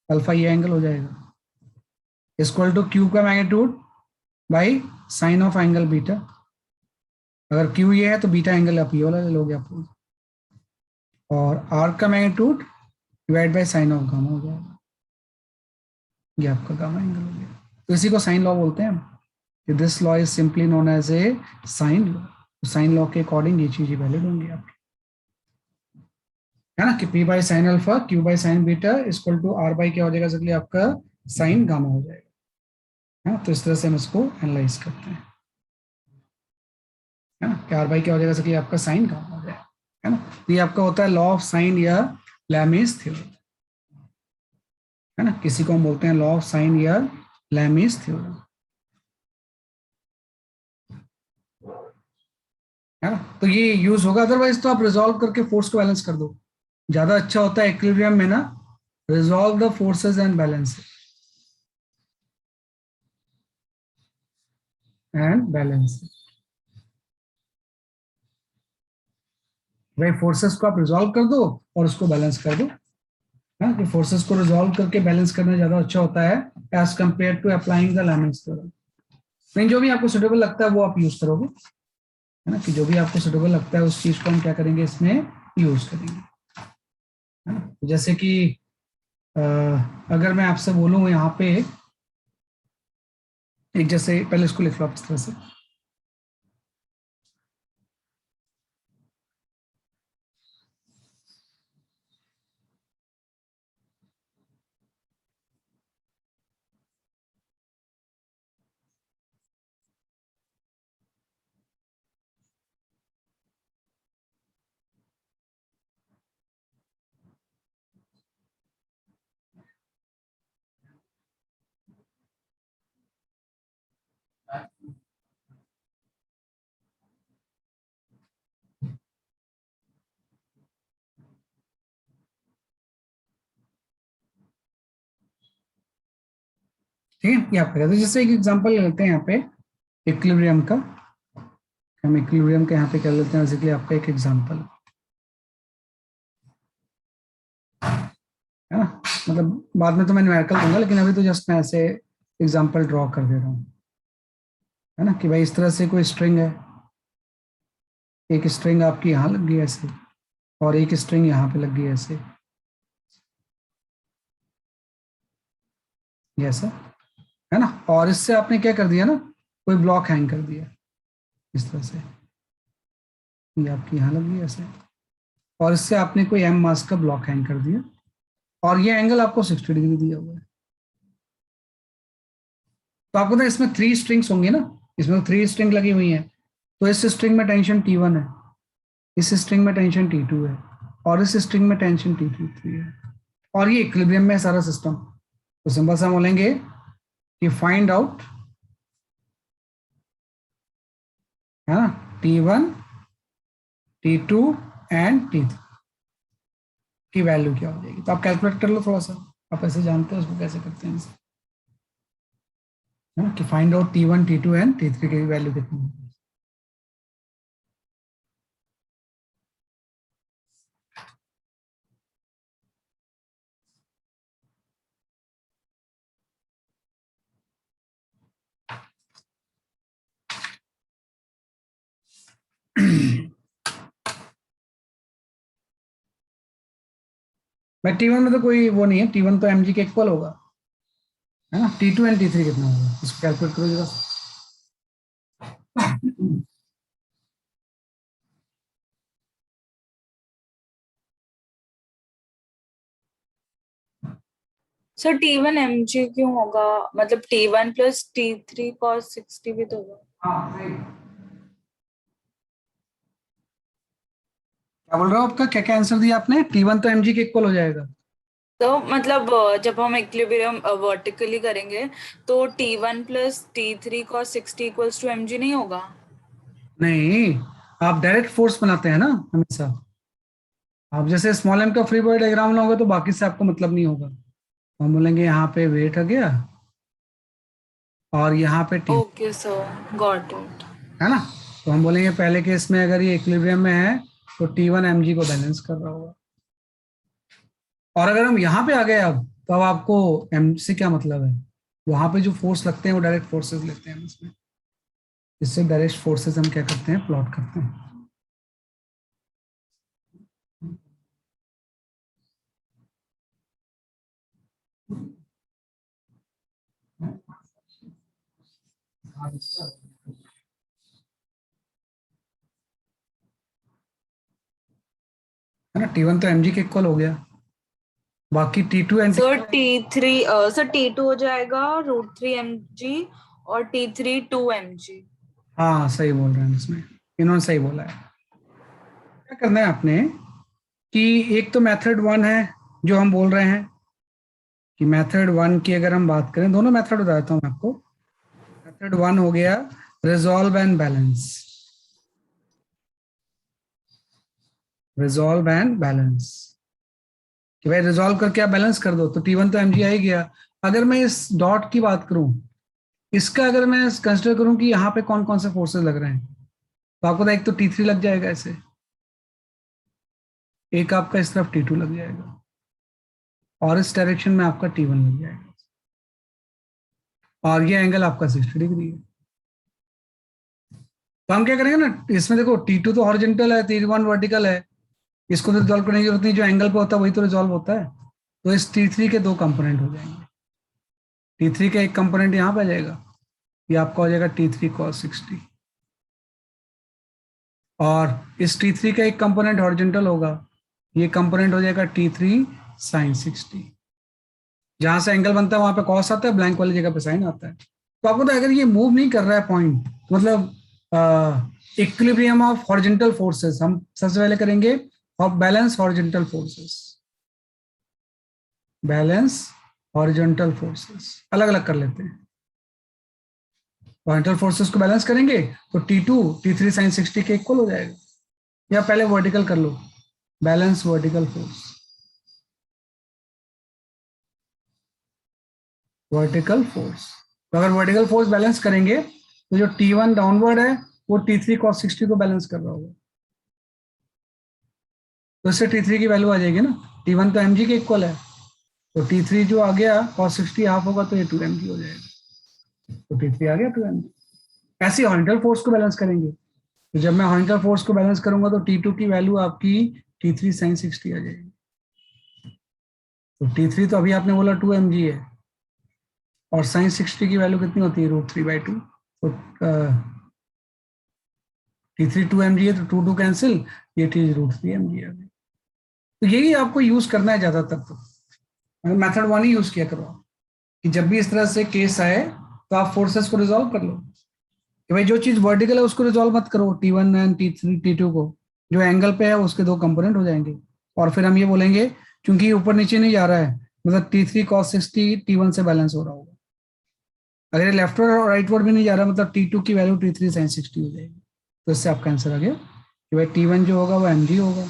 S1: alpha ये एंगल हो जाएगा, इक्वल टू क्यू का magnitude by sine of angle beta. अगर क्यू ये है तो बीटा एंगल आप ये वाला ले लोगे आप, और आर का magnitude divide by sine of gamma हो जाएगा, ये आपका गामा एंगल हो गया। तो इसी को साइन लॉ बोलते हैं हम। This law is simply known as a sine law. Sine law के अकॉर्डिंग ये चीजें वैलिड होंगी आपकी, है ना, कि P by sine alpha Q by sine beta equal to R by क्या हो जाएगा इसलिए आपका साइन गामा हो जाएगा, है ना। तो इस तरह से हम इसको एनालाइज करते हैं, है ना, कि आर बाई क्या हो जाएगा इसलिए आपका साइन गामा हो जाएगा, है ना। तो ये आपका होता है लॉ ऑफ साइन या लैमिस थ्योरम, है ना। किसी को हम बोलते हैं लॉ ऑफ साइन या लैमिस थ्योरम, है ना। तो ये यूज होगा, अदरवाइज तो आप रिजॉल्व करके फोर्स को बैलेंस कर दो, ज्यादा अच्छा होता है इक्विलिब्रियम में ना। Resolve the forces and balance, and balance, भाई फोर्सेस को आप रिजॉल्व कर दो और उसको बैलेंस कर दो, हाँ, कि फोर्सेस को रिजॉल्व करके बैलेंस करना ज्यादा अच्छा होता है as compare to applying the Lami's theorem. नहीं, जो भी आपको सुटेबल लगता है वो आप यूज करोगे, है ना, कि जो भी आपको सुटेबल लगता है उस चीज को हम क्या करेंगे इसमें यूज करेंगे, है ना। जैसे कि अगर मैं आपसे बोलूं यहाँ पे एक, जैसे पहले इसको लिख लो आप इस तरह से, ठीक है, ये आपका। तो जैसे एक एग्जांपल लेते हैं यहाँ पे इक्विलिब्रियम का, हम इक्विलिब्रियम का यहाँ पे कर लेते हैं बेसिकली आपका एक एग्जांपल, है ना। मतलब बाद में तो मैं न्यूमेरिकल दूंगा, लेकिन अभी तो जस्ट मैं ऐसे एग्जांपल ड्रॉ कर दे रहा हूँ, है ना, कि भाई इस तरह से कोई स्ट्रिंग है, एक स्ट्रिंग आपकी यहाँ लग गई ऐसे, और एक स्ट्रिंग यहाँ पे लग गई ऐसे, ऐसा, है ना। और इससे आपने क्या कर दिया ना, कोई ब्लॉक हैंग कर दिया इस तरह से, ये आपकी यहाँ लग गई ऐसे, और इससे आपने कोई एम मास का ब्लॉक हैंग कर दिया, और ये एंगल आपको 60 डिग्री दिया हुआ है। तो आपको ना इसमें 3 स्ट्रिंग्स होंगी ना, इसमें 3 स्ट्रिंग लगी हुई हैं, तो इस स्ट्रिंग में टेंशन T1 है, इस स्ट्रिंग में टेंशन T2 है, और इस स्ट्रिंग में टेंशन T3 है, और ये इक्विलिब्रियम में है सारा सिस्टम। तो सिंपल सा बोलेंगे कि फाइंड आउट, है ना, T1, T2 एंड T3 की वैल्यू क्या हो जाएगी। तो आप कैलकुलेट कर लो थोड़ा सा, आप ऐसे जानते हैं उसको कैसे करते हैं, है ना, कि find out T1, T2 and T3 की वैल्यू कितनी है। मैं T1 में तो कोई वो नहीं है, T1 तो mg के इक्वल होगा, है ना। T2 एंड T3 कितना होगा इसको कैलकुलेट करो जरा।
S2: सर T1 mg क्यों होगा? मतलब T1 प्लस T3 cos 60 भी तो होगा।
S1: हाँ सही। क्या बोल रहे हो, आपका क्या क्या आंसर दिया आपने, T1 तो mg के इक्वल हो जाएगा।
S2: तो मतलब जब हम इक्विलिब्रियम वर्टिकली करेंगे तो T1 plus T3 cos 60 equals to mg नहीं होगा?
S1: नहीं, आप डायरेक्ट फोर्स बनाते हैं ना हमेशा। आप जैसे स्मॉल एम का फ्री बॉडी डायग्राम बनाओगे तो बाकी से आपको मतलब नहीं होगा। हम बोलेंगे यहाँ पे वेट आ गया, और यहाँ पे T,
S2: okay sir, got it.
S1: है ना। तो हम बोलेंगे पहले केस में अगर ये इक्विलिब्रियम में है तो T1 mg को बैलेंस कर रहा होगा। और अगर हम यहाँ पे आ गए अब, तो अब आपको एम से क्या मतलब है, वहां पे जो फोर्स लगते हैं वो डायरेक्ट फोर्सेस लेते हैं इसमें, इससे डायरेक्ट फोर्सेस हम क्या करते हैं, प्लॉट करते हैं। है ना, T1 तो mg के इक्वल हो गया, बाकी T2 and
S2: sir T3 sir T2 हो जाएगा √3 mg और T3 2 mg।
S1: हाँ सही बोल रहे हैं इसमें, इन्होंने सही बोला है। क्या करना है आपने कि एक तो मेथड 1 है जो हम बोल रहे हैं कि मेथड 1 की अगर हम बात करें, दोनों मेथड बताता हूँ मैं आपको। मेथड 1 हो गया resolve and balance, resolve and balance, कि भाई रिजॉल्व करके आप बैलेंस कर दो तो T1 तो mg आ ही गया। अगर मैं इस डॉट की बात करूं, इसका अगर मैं कंसिडर करूं कि यहाँ पे कौन कौन से फोर्सेस लग रहे हैं, तो आपको तो एक तो T3 लग जाएगा ऐसे, एक आपका इस तरफ T2 लग जाएगा, और इस डायरेक्शन में आपका T1 लग जाएगा, और ये एंगल आपका 60 डिग्री है। तो हम क्या करेंगे ना, इसमें देखो T2 तो हॉरिजॉन्टल है, T1 वर्टिकल है, इसको तो रिजॉल्व करने की जरूरत नहीं, जो एंगल पे होता है वही तो रिजॉल्व होता है। तो इस T3 के 2 कंपोनेंट हो जाएंगे, T3 का एक कंपोनेंट यहाँ पे आ जाएगा, ये आपका हो जाएगा T3 cos 60, और इस T3 का एक कंपोनेंट हॉरिजॉन्टल होगा, ये कंपोनेंट हो जाएगा T3 sin 60। जहां से एंगल बनता है वहां पे कॉस आता है, ब्लैंक वाली जगह पे साइन आता है। तो आपको तो अगर ये मूव नहीं कर रहा है पॉइंट, मतलब इक्विलिब्रियम ऑफ हॉरिजॉन्टल फोर्सेस, हम सबसे पहले करेंगे of balance horizontal forces, balance horizontal forces अलग अलग कर लेते हैं। हॉरिजॉन्टल फोर्सेस को बैलेंस करेंगे तो T2 T3 sin 60 के इक्वल हो जाएगा, या पहले वर्टिकल कर लो, balance vertical force, vertical force. तो अगर वर्टिकल फोर्स बैलेंस करेंगे तो जो T1 डाउनवर्ड है वो T3 cos 60 को बैलेंस कर रहा होगा, तो इससे T3 की वैल्यू आ जाएगी ना, T1 तो mg के इक्वल है, तो T3 जो आ गया cos 60 हाफ होगा तो ये 2mg हो जाएगा, तो T3 आ गया 2mg। ऐसे हॉरिजॉन्टल फोर्स को बैलेंस करेंगे, तो जब मैं हॉरिजॉन्टल फोर्स को बैलेंस करूंगा तो T2 की वैल्यू आपकी T3 sin 60 आ जाएगी। तो T3 तो अभी आपने बोला 2mg है, और sin 60 की वैल्यू कितनी होती है, √3/2। तो T3 2mg है तो 2 कैंसिल, ये चीज √3mg आ गई। तो यही आपको यूज करना है ज्यादातर, तो मेथड 1 ही यूज किया करो आप, कि जब भी इस तरह से केस आए तो आप फोर्सेस को रिजॉल्व कर लो, कि भाई जो चीज वर्टिकल है उसको रिजॉल्व मत करो, T1 एंड T3 T2 को, जो एंगल पे है उसके दो कंपोनेंट हो जाएंगे, और फिर हम ये बोलेंगे क्योंकि ऊपर नीचे नहीं जा रहा है, मतलब T3 cos 60 T1 से बैलेंस हो रहा होगा, अगर लेफ्ट और राइट वर्ड भी नहीं जा रहा मतलब T2 की वैल्यू T3 sin 60 हो जाएगी। तो इससे आपका आंसर आ गया कि भाई T1 जो होगा वो mg होगा,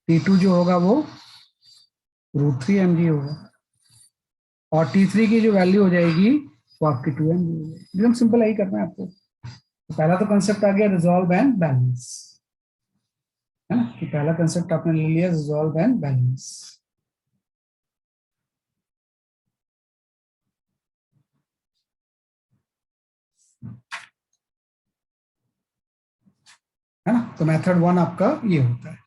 S1: T2 जो होगा वो √3mg होगा, और T3 की जो वैल्यू हो जाएगी वो आपकी 2mg हो जाएगी। एकदम सिंपल यही करना है आपको। तो पहला तो कंसेप्ट आ गया रिजॉल्व एंड बैलेंस, है ना, कि पहला कंसेप्ट आपने ले लिया रिजॉल्व एंड बैलेंस। है ना, तो मेथड 1 आपका ये होता है।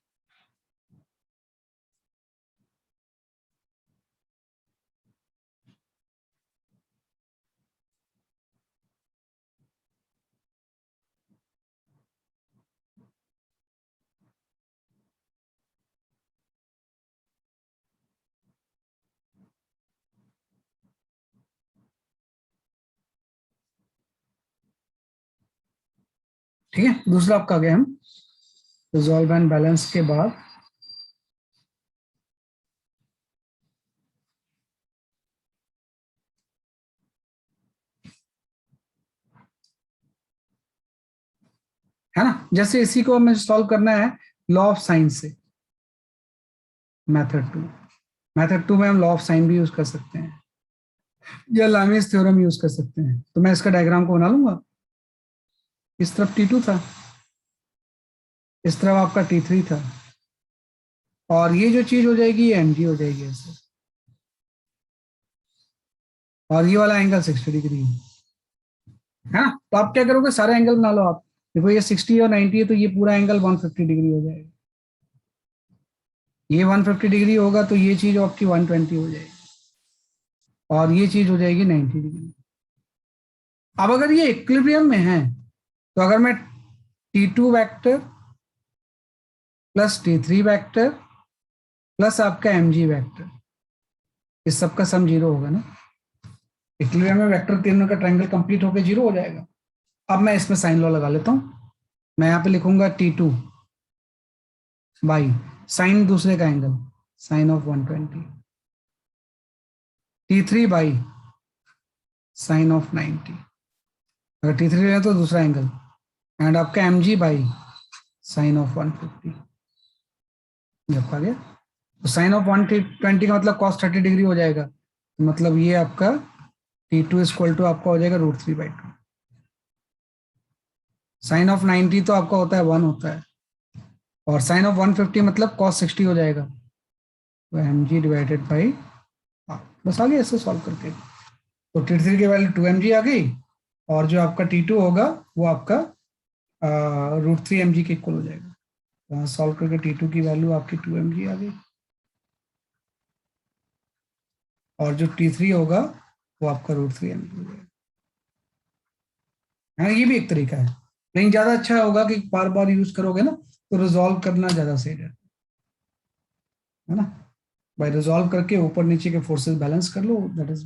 S1: ठीक है, दूसरा आपका आ गया हम रिजॉल्व एंड बैलेंस के बाद है ना, जैसे इसी को हमें सॉल्व करना है लॉ ऑफ साइन से, मेथड 2। मेथड 2 में हम लॉ ऑफ साइन भी यूज कर सकते हैं या लामीज थ्योरम यूज कर सकते हैं। तो मैं इसका डायग्राम को बना लूंगा, इस तरफ T2 था, इस तरफ आपका T3 था, और ये जो चीज हो जाएगी ये mg हो जाएगी ऐसे, और ये वाला एंगल 60 डिग्री है ना। तो आप क्या करोगे, सारे एंगल बना लो आप, देखो ये 60 और 90 है तो ये पूरा एंगल 150 डिग्री हो जाएगा, ये 150 डिग्री होगा तो ये चीज आपकी 120 हो जाएगी, और ये चीज हो जाएगी 90 डिग्री। अब अगर ये इक्विलिब्रियम में है तो अगर मैं T2 vector plus T3 vector plus आपका mg वेक्टर, इस सबका सम जीरो होगा ना, इक्विलिब्रियम में वेक्टर तीनों का ट्रायंगल कंप्लीट होकर जीरो हो जाएगा। अब मैं इसमें साइन लॉ लगा लेता हूं, मैं यहाँ पे लिखूंगा T2 बाई साइन दूसरे का angle sine of 120, T3 by sine of 90, अगर T3 लें तो दूसरा एंगल, एंड आपका mg बाई साइन ऑफ 150। जब आ गया तो साइन ऑफ 120 का मतलब cos 30 डिग्री हो जाएगा, तो मतलब ये आपका T2 इक्वल टू आपका हो जाएगा √3/2। साइन ऑफ 90 तो आपका होता है 1 होता है, और साइन ऑफ 150 मतलब cos 60 हो जाएगा, तो mg डिवाइडेड बाई, बस आ गया ऐसे सॉल्व करके। तो T3 की वैल्यू 2mg आ गई, और जो आपका T2 होगा वो आपका √3mg के इक्वल हो जाएगा। तो सॉल्व करके T2 की वैल्यू आपकी 2mg आ गई, और जो T3 होगा वो आपका √3mg हो जाएगा। हाँ, ये भी एक तरीका है, लेकिन ज्यादा अच्छा होगा कि बार बार यूज करोगे ना तो रिजॉल्व करना ज्यादा सही रहता है ना, बाय रिजॉल्व करके ऊपर नीचे के फोर्सेस बैलेंस कर लो, that is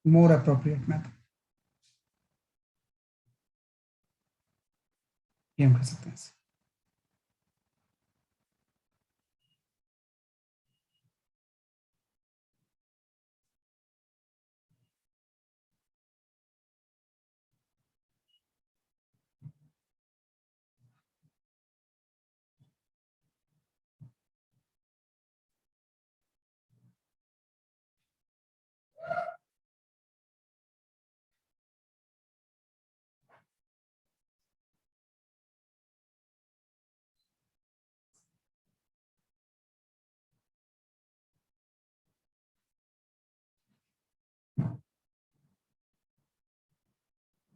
S1: more appropriate method, ये हम कर सकते हैं।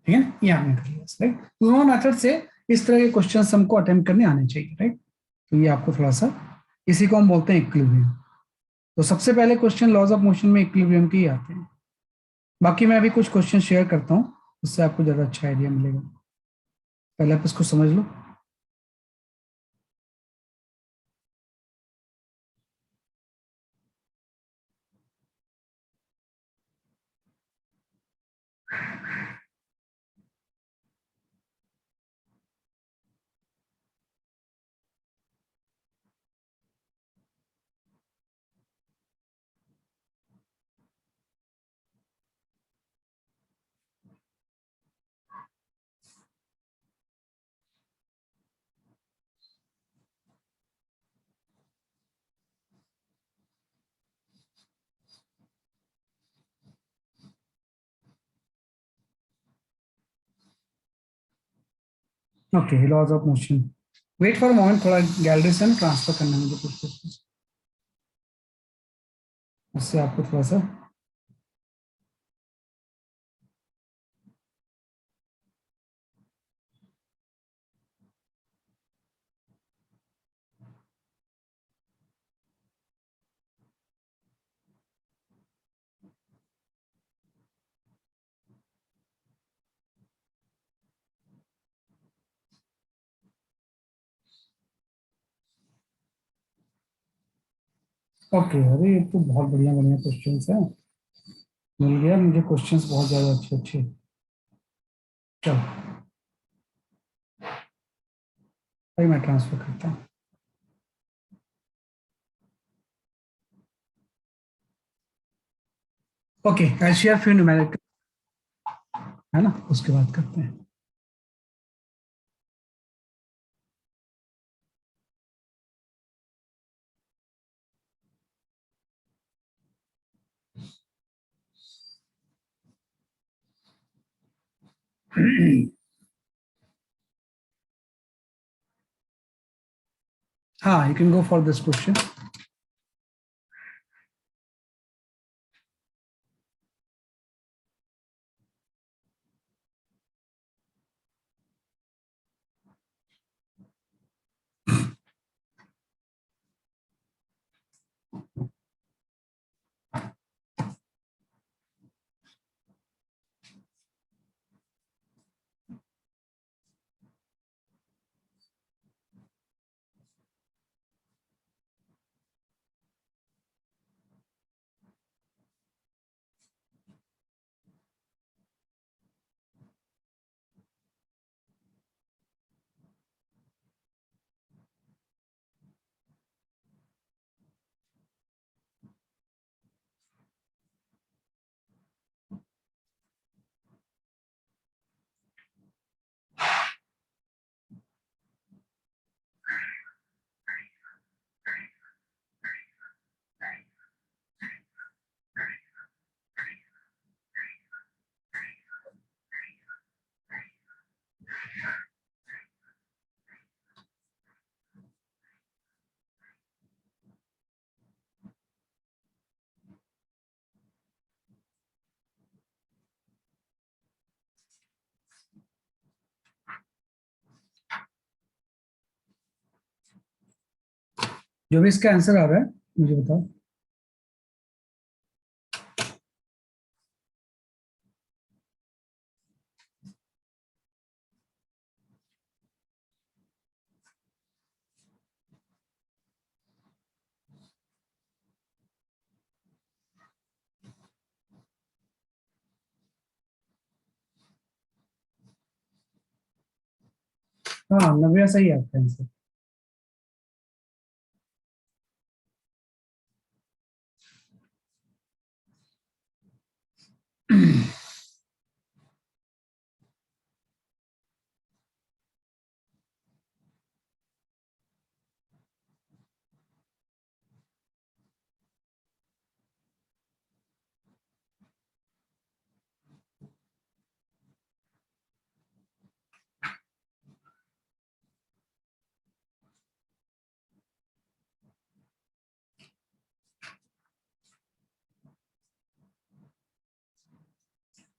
S1: ठीक है, ये आपने कर लिया, राइट। दोनों मेथड से इस तरह के क्वेश्चन हमको अटेम्प्ट करने आने चाहिए, राइट। तो ये आपको थोड़ा सा, इसी को हम बोलते हैं इक्विलिब्रियम। तो सबसे पहले क्वेश्चन लॉज ऑफ मोशन में इक्विलिब्रियम के ही आते हैं। बाकी मैं अभी कुछ क्वेश्चन शेयर करता हूँ, उससे आपको ज्यादा अच्छा आइडिया मिलेगा। पहले आप इसको समझ लो। Okay, laws of motion. Wait for moment, थोड़ा गैलरी से ट्रांसफर करना है मुझे कुछ क्वेश्चन, उससे आपको थोड़ा सा। ओके, अरे ये तो बहुत बढ़िया बढ़िया क्वेश्चंस हैं, मिल गया मुझे क्वेश्चंस बहुत ज्यादा अच्छे अच्छे। चलो भाई, मैं ट्रांसफर करता हूँ। Okay, I share few numerical, है ना, उसके बाद करते हैं। हाँ, you can go for this question. जो भी इसका आंसर आ रहा है मुझे बताओ। हाँ, 90 सही है आपका आंसर।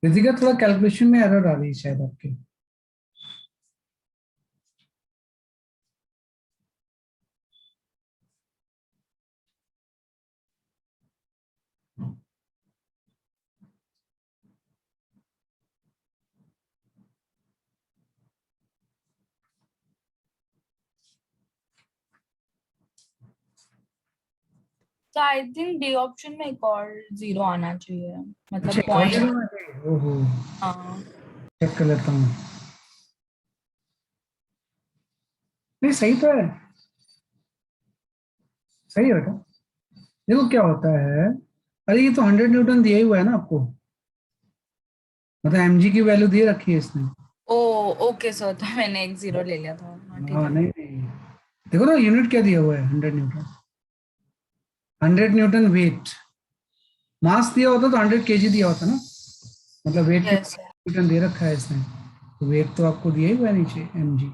S1: रितिका थोड़ा कैलकुलेशन में एरर आ रही है शायद आपके।
S2: तो आई थिंक डी ऑप्शन में एक और जीरो आना चाहिए,
S1: अच्छा,
S2: मतलब
S1: एक और जगह
S2: पॉइंट।
S1: में आ गई? ओहो,
S2: हाँ।
S1: चेक कर लेता हूँ। नहीं, सही तो है, सही है बेटा। देखो क्या होता है, अरे ये तो 100 न्यूटन दिया ही हुआ है ना आपको, मतलब एमजी की वैल्यू दे रखी है इसने।
S2: ओ ओके सर, तो मैंने एक जीरो ले लिया था। हाँ ठीक
S1: हाँ,
S2: है।
S1: नहीं नहीं, देखो ना यूनिट क्या दिया हुआ है, 100 न्यूटन। 100 न्यूटन वेट, मास दिया होता तो 100 केजी दिया होता ना, मतलब वेट के
S2: यस।
S1: न्यूटन दे रखा है इसने, तो वेट तो आपको दिया ही हुआ है नीचे एमजी।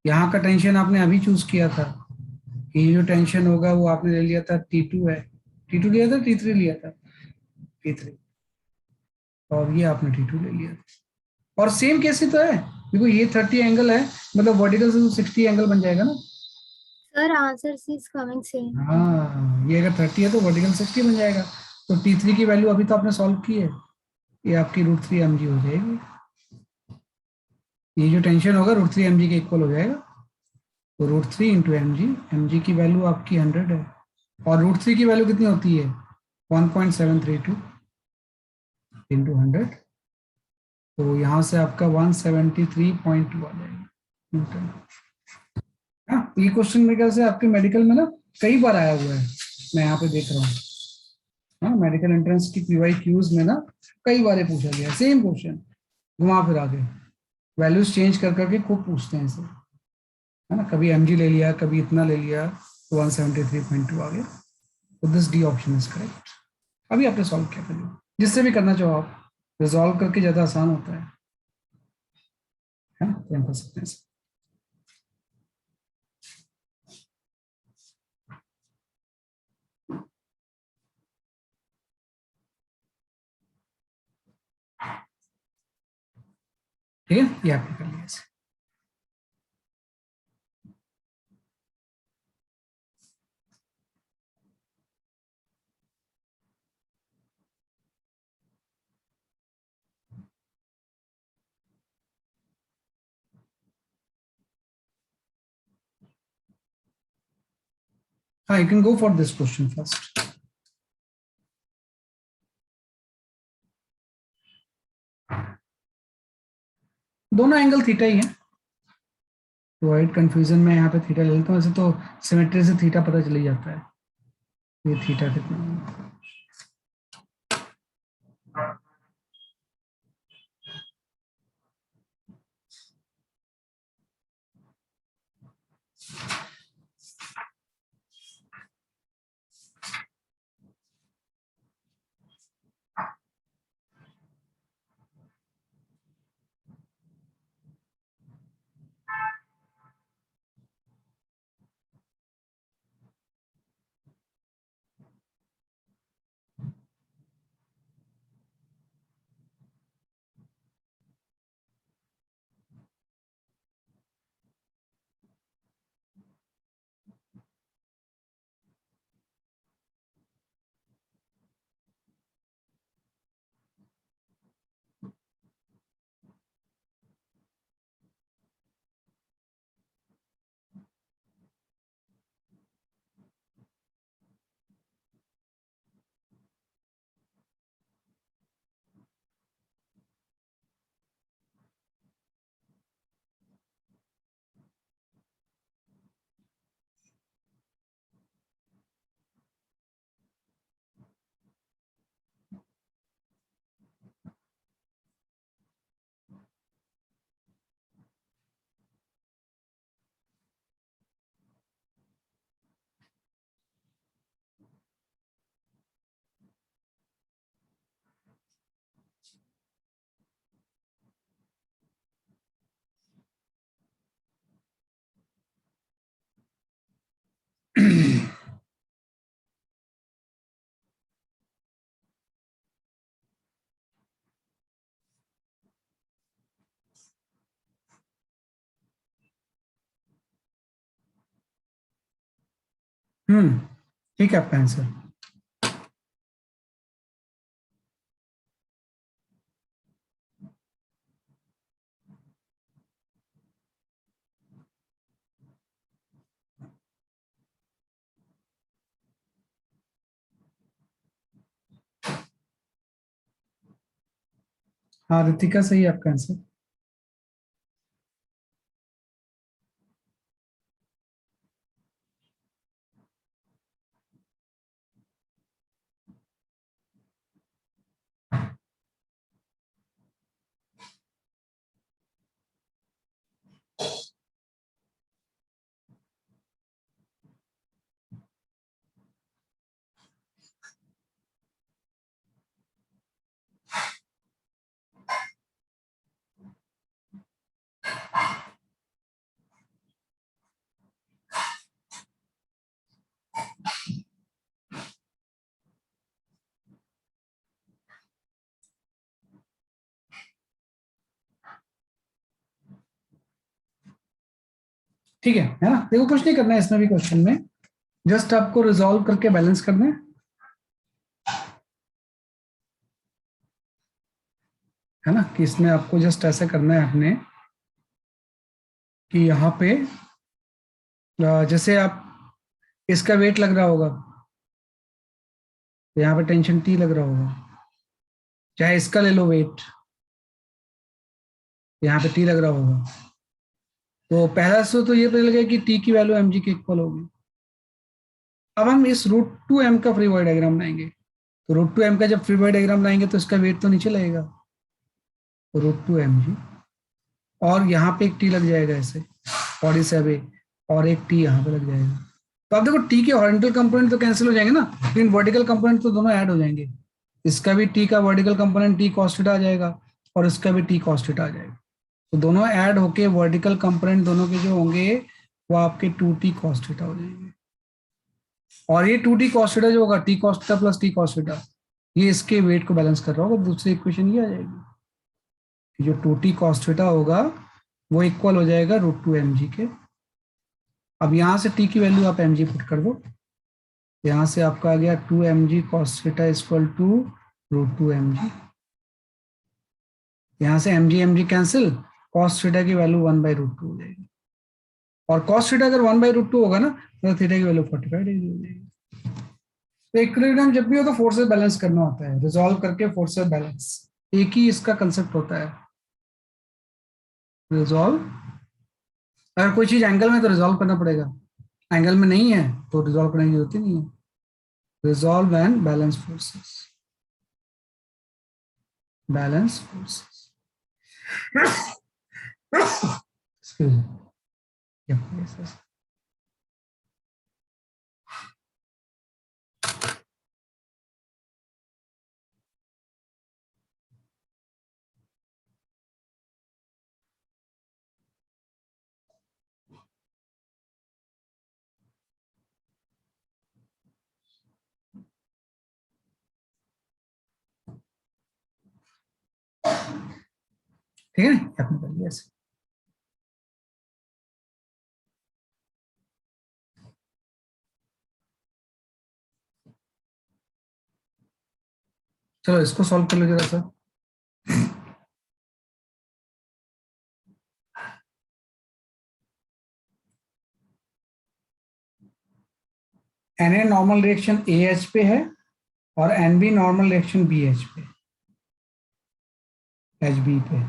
S1: यहाँ का टेंशन आपने अभी चूज किया था, कि ये जो टेंशन होगा वो आपने ले लिया था T2 है, T2 लिया था, T3 लिया था, T3, और ये आपने T2 ले लिया था। और सेम केस ही तो है, देखो ये 30 एंगल है, मतलब वर्टिकल से तो 60 एंगल बन जाएगा ना।
S3: Sir, answer C is coming same.
S1: हाँ, ये अगर 30 है तो वर्टिकल 60 बन जाएगा। तो T3 की वैल्यू अभी तो आपने सॉल्व की है, ये आपकी √3 mg हो जाएगी। ये जो टेंशन होगा √3 mg के इक्वल हो जाएगा, तो √3 × mg की वैल्यू आपकी 100 है, और √3 की वैल्यू कितनी होती है, 1.732 इंटू 100, तो यहाँ से आपका 173.2 आ जाएगा न्यूटन। हाँ, ये क्वेश्चन मेरे ख्याल से आपके मेडिकल में ना कई बार आया हुआ है, मैं यहाँ पे देख रहा हूँ। हाँ, मेडिकल एंट्रेंस की PYQs में ना कई बार ये पूछा गया सेम क्वेश्चन, घुमा फिरा के, वैल्यूज चेंज कर करके खूब पूछते हैं इसे, है ना, कभी mg ले लिया, कभी इतना ले लिया, तो 173.2 आ गया। तो this D option is correct. अभी आपने सॉल्व किया करिए, जिससे भी करना चाहो आप, रिजॉल्व करके ज्यादा आसान होता है ना, तो हम कर सकते हैं। ठीक है, ये आपने कर लिया इसे। हाँ, you can go for this question first. दोनों एंगल थीटा ही है, तो वाइट कंफ्यूजन में यहाँ पे थीटा ले लेता हूँ, वैसे तो सिमेट्री से थीटा पता चल ही जाता है, ये थीटा कितना है। ठीक है आपका आंसर। हाँ रितिका, सही है आपका आंसर। ठीक है ना, देखो कुछ नहीं करना है इसमें भी क्वेश्चन में, जस्ट आपको रिजॉल्व करके बैलेंस करना है ना, कि इसमें आपको जस्ट ऐसे करना है आपने कि यहाँ पे जैसे आप इसका वेट लग रहा होगा तो यहाँ पे टेंशन टी लग रहा होगा, चाहे इसका ले लो वेट, यहाँ पे टी लग रहा होगा। तो पहला से तो ये पता लगेगा कि टी की वैल्यू एम जी के इक्वल होगी। अब हम इस रूट टू एम का फ्री बॉडी डायग्राम बनाएंगे, तो रूट टू एम का जब फ्री बॉडी डायग्राम बनाएंगे तो इसका वेट तो नीचे लगेगा, तो रूट टू एम जी, और यहाँ पे एक टी लग जाएगा ऐसे बॉडी से अभी, और एक टी यहाँ पे लग जाएगा। तो आप देखो टी के हॉरिजॉन्टल कंपोनेंट तो कैंसिल हो जाएंगे ना, लेकिन वर्टिकल कंपोनेंट तो दोनों ऐड हो जाएंगे। इसका भी टी का vertical component T cos theta आ जाएगा, और इसका भी टी कॉस थीटा आ जाएगा। तो दोनों ऐड होके वर्टिकल कंपोनेंट दोनों के जो होंगे वो आपके टू टी कॉस थीटा हो जाएंगे। और ये टू टी कॉस थीटा जो होगा, T cos theta plus T cos theta, ये इसके वेट को बैलेंस कर रहा होगा। दूसरी इक्वेशन ये आ जाएगी, जो टू टी कॉस थीटा होगा वो इक्वल हो जाएगा रूट टू एम जी के। अब यहाँ से टी की वैल्यू आप एम जी पुट कर दो, यहाँ से आपका आ गया two m g cos theta equal to root two m g. यहाँ से m g cancel, cos theta की value one by root two हो जाएगी, और कॉस थीटा अगर वन बाई रूट टू होगा ना तो थीटा की वैल्यू 45 डिग्री हो जाएगी। तो इक्विलिब्रियम जब भी हो तो फोर्सेस बैलेंस करना होता है, रिजॉल्व करके फोर्सेस बैलेंस, एक ही इसका कंसेप्ट होता है, रिजॉल्व। अगर कोई चीज एंगल में तो रिजॉल्व करना पड़ेगा, एंगल में नहीं है तो रिजॉल्व करने की जरूरत ही नहीं है। Resolve and balance forces, balance forces. Excuse me, yes, yes. ठीक है, आपने कर लिया ऐसे। चलो इसको सॉल्व कर लो जरा सा। N A normal reaction A H पे है, और N B normal reaction B H पे, एच बी पे।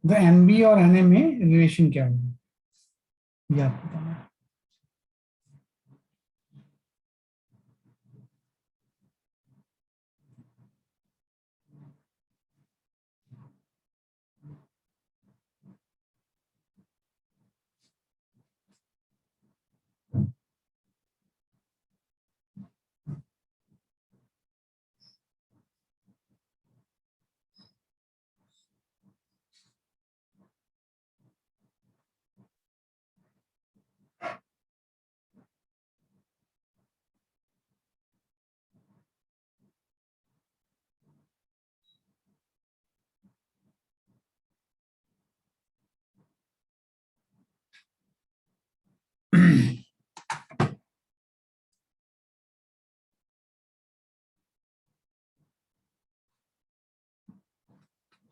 S1: द एनबी और एनए में रिलेशन क्या है, ये आपको बताना है।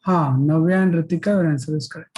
S1: हाँ, Navya and Ritika, your answer is correct.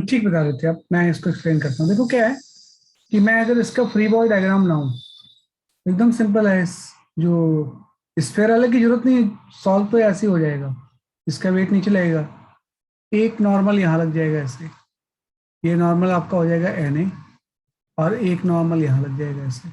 S1: ठीक बता रहे थे आप, मैं इसको एक्सप्लेन करता हूँ। देखो क्या है कि मैं अगर इसका फ्री बॉडी डायग्राम बनाऊं, एकदम सिंपल है। इस जो स्फेयर वाले की जरूरत नहीं, सॉल्व तो ऐसे ही हो जाएगा। इसका वेट नीचे लगेगा, एक नॉर्मल यहाँ लग जाएगा ऐसे, ये नॉर्मल आपका हो जाएगा एन ए, और एक नॉर्मल यहाँ लग जाएगा ऐसे,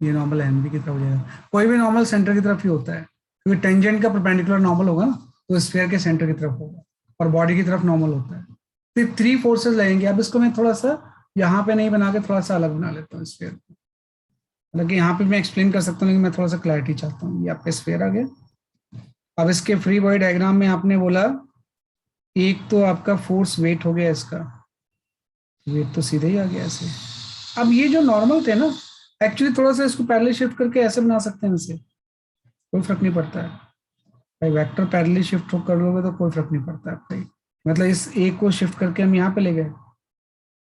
S1: ये नॉर्मल एन बी की तरफ हो जाएगा। कोई भी नॉर्मल सेंटर की तरफ ही होता है, क्योंकि टेंजेंट का परपेंडिकुलर नॉर्मल होगा ना, तो स्फेयर के सेंटर की तरफ होगा, और बॉडी की तरफ नॉर्मल होता है। तो थ्री फोर्सेस लगेंगे। अब इसको मैं थोड़ा सा यहाँ पे नहीं बना के थोड़ा सा अलग बना लेता हूँ स्फेयर को। हालांकि यहाँ पे मैं एक्सप्लेन कर सकता हूँ, लेकिन मैं थोड़ा सा क्लैरिटी चाहता हूँ। ये आपका स्फेयर आ गया। अब इसके फ्री बॉडी डायग्राम में आपने बोला एक तो आपका फोर्स वेट हो गया, इसका वेट तो सीधे ही आ गया ऐसे। अब ये जो नॉर्मल थे ना, एक्चुअली थोड़ा सा इसको पैरेलल शिफ्ट करके ऐसे बना सकते हैं, इसे कोई फर्क नहीं पड़ता है भाई। वेक्टर पैरेलल शिफ्ट कर लोगे तो कोई फर्क नहीं पड़ता है भाई। मतलब इस ए को शिफ्ट करके हम यहाँ पे ले गए,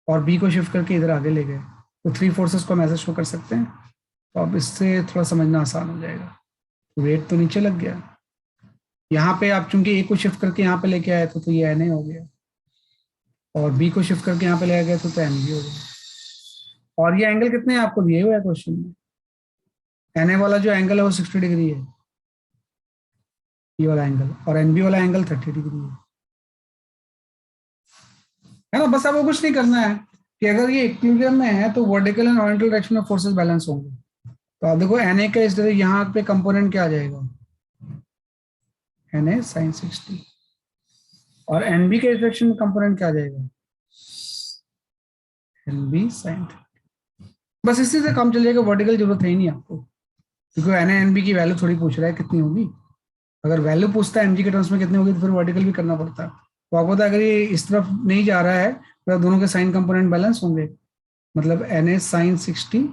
S1: और बी को शिफ्ट करके इधर आगे ले गए, तो थ्री फोर्सेस को हम ऐसे शो कर सकते हैं। तो अब इससे थोड़ा समझना आसान हो जाएगा। वेट तो नीचे लग गया, यहाँ पे आप चूंकि ए को शिफ्ट करके यहाँ पे लेके आए थे, तो ये एन ए हो गया, और बी को शिफ्ट करके यहाँ पे ले गए तो एन बी हो गया। और ये एंगल कितने हैं आपको दिए हुए है क्वेश्चन में। एन ए वाला जो एंगल है वो 60 डिग्री है, ये वाला एंगल, और एनबी वाला एंगल 30 डिग्री है ना। बस आपको कुछ नहीं करना है कि अगर ये इक्विलिब्रियम में है तो वर्टिकल एंड हॉरिजॉन्टल डायरेक्शन में फोर्सेस बैलेंस होंगे। तो आप देखो एन ए का इस तरह यहाँ पे कंपोनेंट क्या आ जाएगा, Na sin 60 और NB के रिफ्लेक्शन कंपोनेंट क्या आ जाएगा, NB sin 30। बस इसी से काम चल जाएगा, वर्टिकल जरूरत है ही नहीं आपको, क्योंकि Na NB की वैल्यू थोड़ी पूछ रहा है कितनी होगी। अगर वैल्यू पूछता है mg के टर्म्स में कितनी होगी तो फिर वर्टिकल भी करना पड़ता है। तो आपको पता है अगर ये इस तरफ नहीं जा रहा है तो दोनों के साइन कंपोनेंट बैलेंस होंगे, मतलब Na sin 60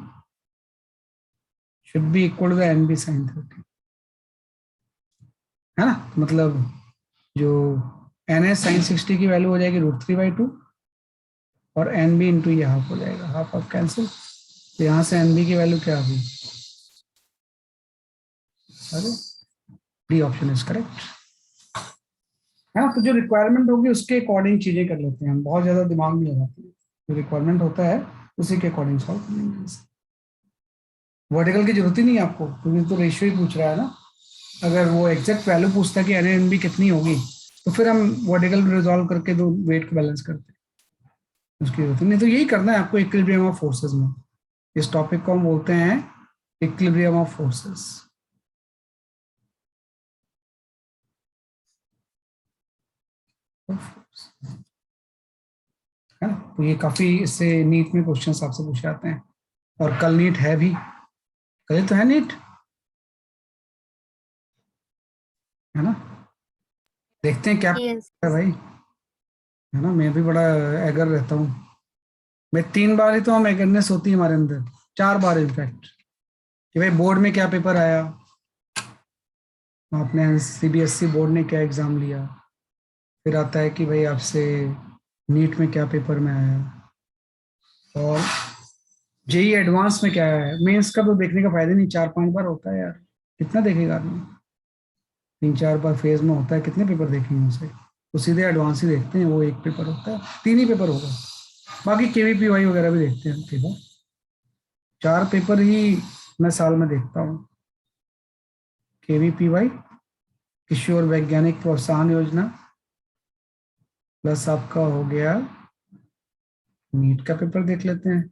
S1: should be equal to NB sin 30, है ना। तो मतलब जो Na sin 60 की वैल्यू हो जाएगी √3/2 और NB इंटू ये हाफ हो जाएगा, हाफ ऑफ कैंसिल। तो यहाँ से NB की वैल्यू क्या होगी, अरे डी ऑप्शन इज करेक्ट, है ना। तो जो रिक्वायरमेंट होगी उसके अकॉर्डिंग चीजें कर लेते हैं हम, बहुत ज्यादा दिमाग नहीं लगाते हैं, जो रिक्वायरमेंट होता है उसी के अकॉर्डिंग सॉल्व कर लेंगे। वर्टिकल की जरूरत ही नहीं है आपको, क्योंकि तो रेशियो ही पूछ रहा है ना। अगर वो एग्जैक्ट वैल्यू पूछता है कि NNB कितनी होगी तो फिर हम वर्टिकल रिजॉल्व करके दो वेट को बैलेंस करते हैं, उसकी जरूरत नहीं। तो यही करना है आपको इक्विलिब्रियम ऑफ फोर्सेस में। इस टॉपिक को हम बोलते हैं इक्विलिब्रियम ऑफ फोर्सेस, है ना। तो ये काफी इससे नीट में क्वेश्चंस आपसे पूछे जाते हैं, और कल नीट है भी, कल तो है नीट, है ना। देखते हैं क्या
S3: Yes.
S1: है भाई, है ना। मैं भी बड़ा एगर रहता हूँ, मैं 3 बार ही तो हम एगरनेस होती है हमारे अंदर, 4 बार इनफैक्ट, कि भाई बोर्ड में क्या पेपर आया, आपने CBSE बोर्ड ने क्या एग्जाम लिया, फिर आता है कि भाई आपसे नीट में क्या पेपर में आया, और JEE एडवांस में क्या है। मेंस का तो देखने का फायदा नहीं, 4-5 बार होता है यार, कितना देखेगा आदमी, 3-4 बार फेज में होता है, कितने पेपर देखेंगे उसे। तो सीधे एडवांस ही देखते हैं, वो एक पेपर होता है, 3 ही पेपर होगा, बाकी KVPY वगैरह भी देखते हैं पेपर। 4 पेपर ही मैं साल में देखता हूँ, KVPY किशोर वैज्ञानिक प्रोत्साहन योजना, प्लस आपका हो गया नीट का पेपर देख लेते हैं,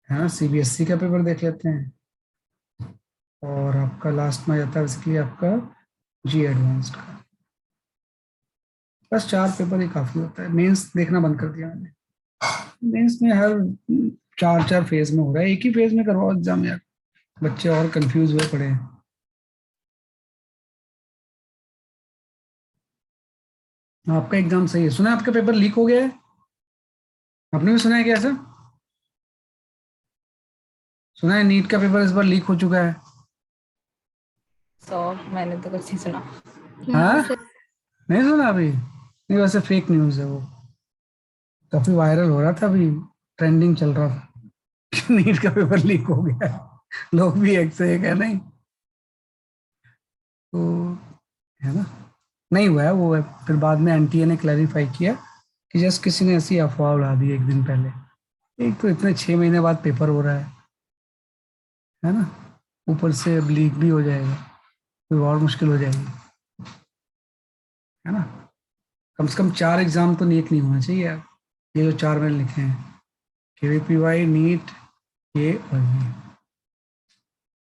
S1: है ना, CBSE का पेपर देख लेते हैं, और आपका लास्ट में जाता है बेसिकली आपका जी एडवांस्ड का। बस 4 पेपर ही काफी होता है, मेंस देखना बंद कर दिया मैंने। मेंस में हर 4-4 फेज में हो रहा है, एक ही फेज में करवाओ एग्जाम यार, बच्चे और कंफ्यूज हुए पड़े हैं। आपका एग्जाम सही है, सुना है आपका पेपर लीक हो गया है, आपने भी सुना है क्या ऐसा, सुना है नीट का पेपर इस बार लीक हो चुका है।
S2: सो मैंने तो कुछ नहीं सुना।
S3: No,
S1: हाँ,
S3: sir.
S1: नहीं सुना अभी, नहीं वैसे फेक न्यूज है वो, काफी वायरल हो रहा था अभी, ट्रेंडिंग चल रहा था कि नीट का पेपर लीक हो गया है, लोग भी एक से एक है नहीं, तो है ना, नहीं हुआ है वो है। फिर बाद में NTA ने क्लैरिफाई किया कि जस्ट किसी ने ऐसी अफवाह उड़ा दी एक दिन पहले, एक तो इतने 6 महीने बाद पेपर हो रहा है ना, ऊपर से अब लीक भी हो जाएगा तो और मुश्किल हो जाएगी, है ना। कम से कम 4 एग्जाम तो लीक नहीं होना चाहिए यार, ये जो 4 मैंने लिखे हैं, KVPY नीट ये और ये,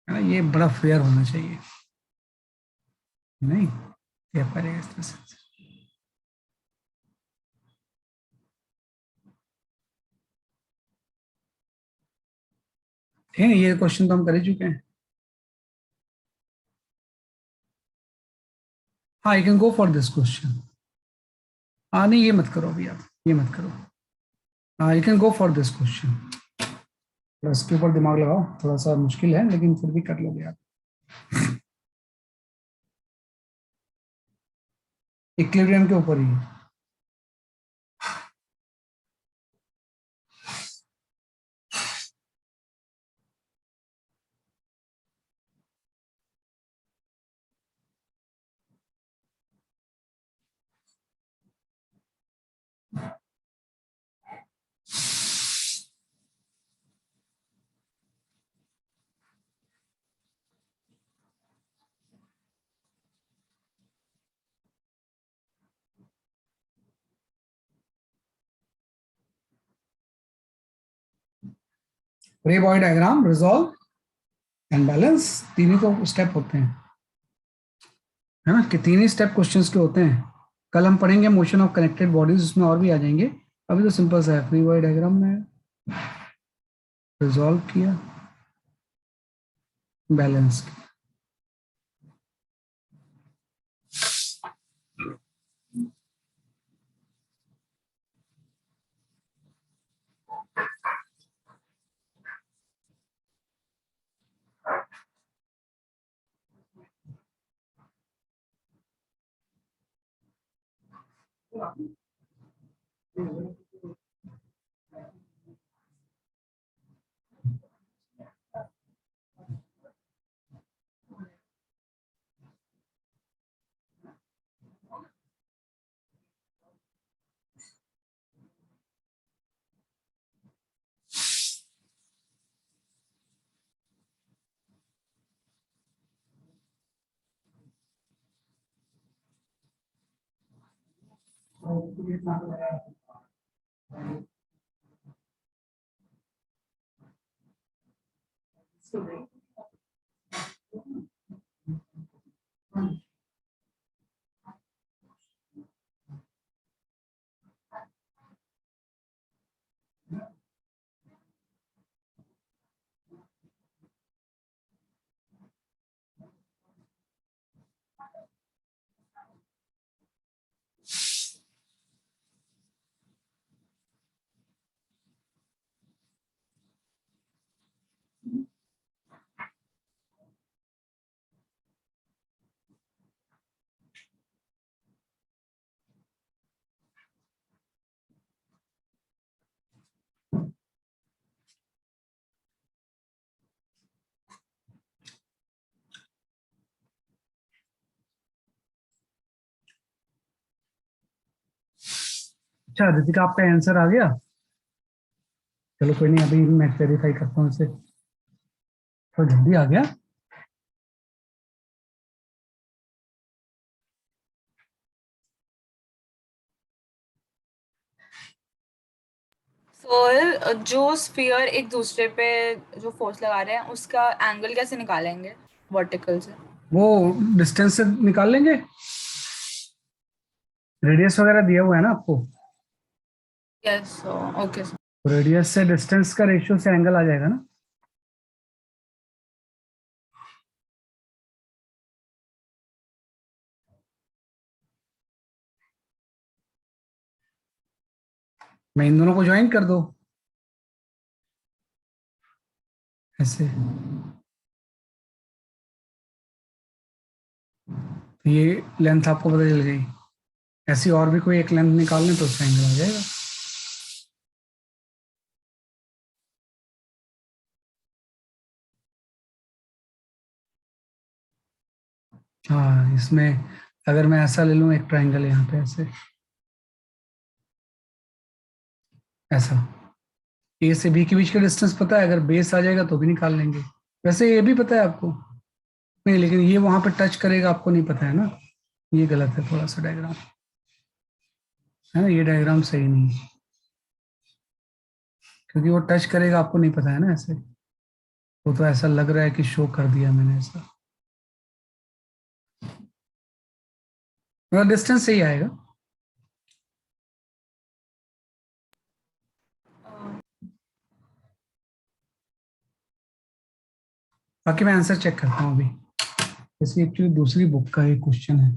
S1: है ना, ये बड़ा फेयर होना चाहिए, नहीं क्या पड़ेगा इस तरह से। ठीक है, ये क्वेश्चन तो हम कर ही चुके हैं। हाँ, you can go for this question. हाँ नहीं, ये मत करो अभी आप, ये मत करो। हाँ, you can go for this question, इसके ऊपर दिमाग लगाओ, थोड़ा सा मुश्किल है लेकिन फिर भी कर लोगे आप। इक्विलिब्रियम के ऊपर ही है। रे boy diagram, resolve and balance, तीन ही तो स्टेप होते हैं। है ना, कि 3 ही स्टेप क्वेश्चंस के होते हैं। कल हम पढ़ेंगे मोशन ऑफ कनेक्टेड बॉडीज, उसमें और भी आ जाएंगे। अभी तो सिंपल सा है, फ्री बॉडी डायग्राम में रिजॉल्व किया, बैलेंस किया। अच्छा रितिका, आपका आंसर आ गया? चलो कोई नहीं, अभी मैं वेरीफाई करता हूँ इसे। तो जल्दी आ गया।
S2: सर जो स्फीयर एक दूसरे पे जो फोर्स लगा रहे हैं उसका एंगल कैसे निकालेंगे वर्टिकल से?
S1: वो डिस्टेंस से निकाल लेंगे, रेडियस वगैरह दिया हुआ है ना आपको।
S2: Yes okay sir.
S1: रेडियस से डिस्टेंस का रेशियो से एंगल आ जाएगा ना। मैं इन दोनों को ज्वाइन कर दो ऐसे, तो ये लेंथ आपको पता चल गई। ऐसी और भी कोई एक लेंथ निकाल लें तो उसका एंगल आ जाएगा। हाँ, इसमें अगर मैं ऐसा ले लूँ, एक ट्राइंगल यहाँ पे ऐसे, ऐसा, ए से बी के बीच का डिस्टेंस पता है, अगर बेस आ जाएगा तो भी निकाल लेंगे। वैसे ये भी पता है आपको? नहीं, लेकिन ये वहां पे टच करेगा आपको नहीं पता है ना, ये गलत है थोड़ा सा डायग्राम, है ना, ये डायग्राम सही नहीं है, क्योंकि वो टच करेगा आपको नहीं पता है ना ऐसे। वो तो ऐसा लग रहा है कि शो कर दिया मैंने ऐसा, मतलब डिस्टेंस सही आएगा। बाकी मैं आंसर चेक करता हूँ अभी। इसकी एक्चुअली दूसरी बुक का एक क्वेश्चन है।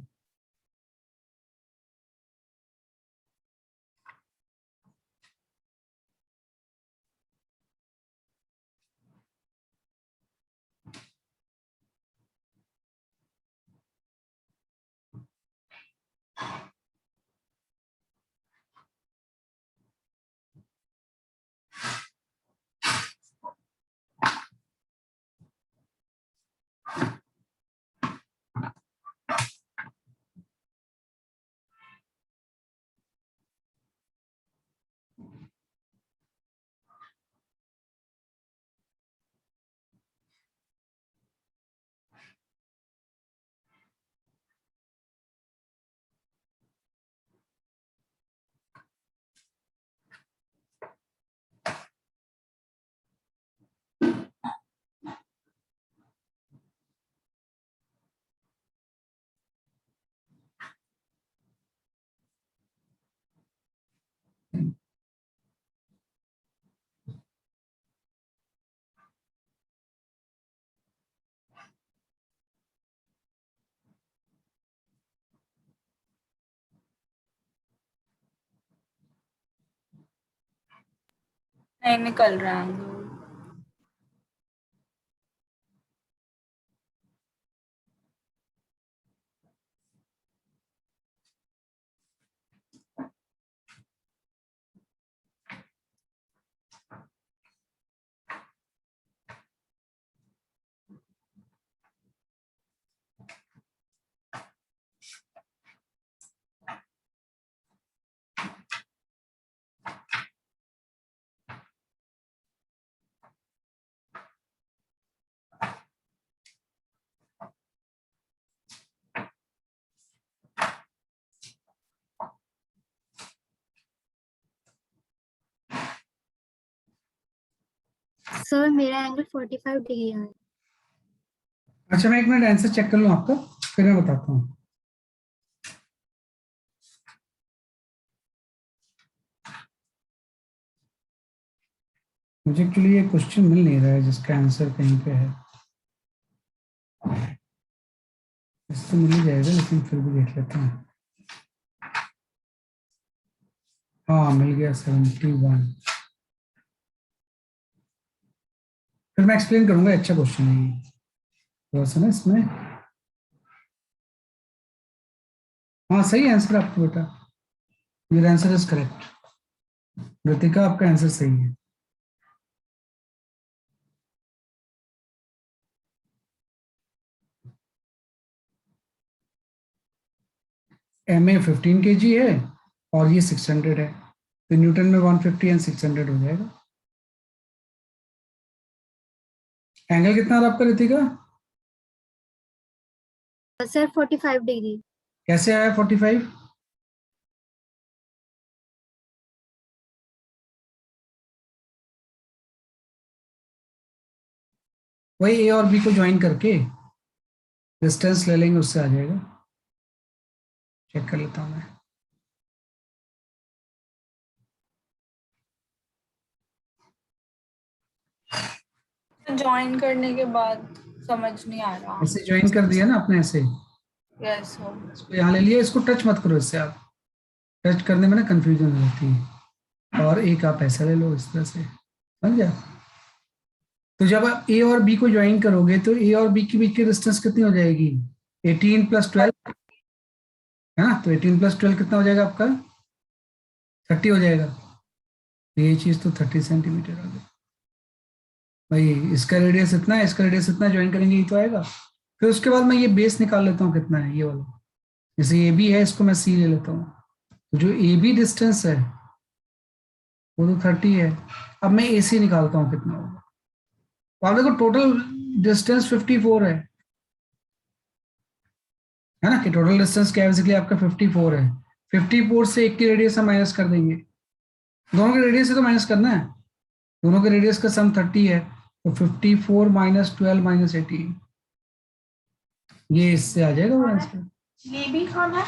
S2: नहीं निकल रहा है।
S3: सर मेरा एंगल 45 डिग्री है।
S1: अच्छा, मैं एक मिनट आंसर चेक कर लूँ आपका, फिर मैं बताता हूँ। मुझे एक्चुअली ये क्वेश्चन मिल नहीं रहा है जिसका आंसर कहीं पे है। इससे मिल ही जाएगा, लेकिन फिर भी देख लेते हैं। हाँ, मिल गया 71। फिर मैं एक्सप्लेन करूंगा, अच्छा क्वेश्चन है ये। थोड़ा सा ना इसमें, हाँ सही आंसर आपका बेटा, your answer is correct. Ritika, आपका आंसर सही है। एम ए 15 kg है और ये 600 है, तो न्यूटन में 150 एंड 600 हो जाएगा। एंगल कितना आ रहा आपका ऋतिका?
S3: Sir 45 degree.
S1: कैसे आया 45? वही ए और बी को ज्वाइन करके डिस्टेंस ले लेंगे, उससे आ जाएगा। चेक कर लेता हूँ मैं।
S2: ज्वाइन करने के बाद समझ नहीं आ रहा।
S1: ऐसे ज्वाइन कर दिया ना आपने, ऐसे
S2: यस
S1: इसको यहाँ ले लिया, इसको टच मत करो, इससे आप टच करने में ना कंफ्यूजन हो जाती है। और एक आप ऐसा ले लो इस तरह से, समझा? तो जब आप ए और बी को ज्वाइन करोगे तो ए और बी के बीच की डिस्टेंस कितनी हो जाएगी? 18 + 12 है ना, तो 18 + 12 कितना हो जाएगा आपका? 30 हो जाएगा। तो ये चीज तो 30 सेंटीमीटर आ गई भाई। इसका रेडियस इतना है, इसका रेडियस इतना, ज्वाइन करेंगे ये तो आएगा। फिर उसके बाद मैं ये बेस निकाल लेता हूँ कितना है ये वाला। जैसे ए बी है, इसको मैं सी ले लेता हूँ, तो जो ए बी डिस्टेंस है वो तो 30 है। अब मैं ए सी निकालता हूँ कितना होगा। तो आप देखो टोटल डिस्टेंस 54 है ना, कि टोटल डिस्टेंस क्या है बेसिकली आपका 54 है। 54 से एक की रेडियस हम माइनस कर देंगे, दोनों के रेडियस से तो माइनस करना है, दोनों के रेडियस का सम 30 है। तो 54 - 12 - 18, ये इससे आ जाएगा वो आंसर।
S2: ये भी खाना है।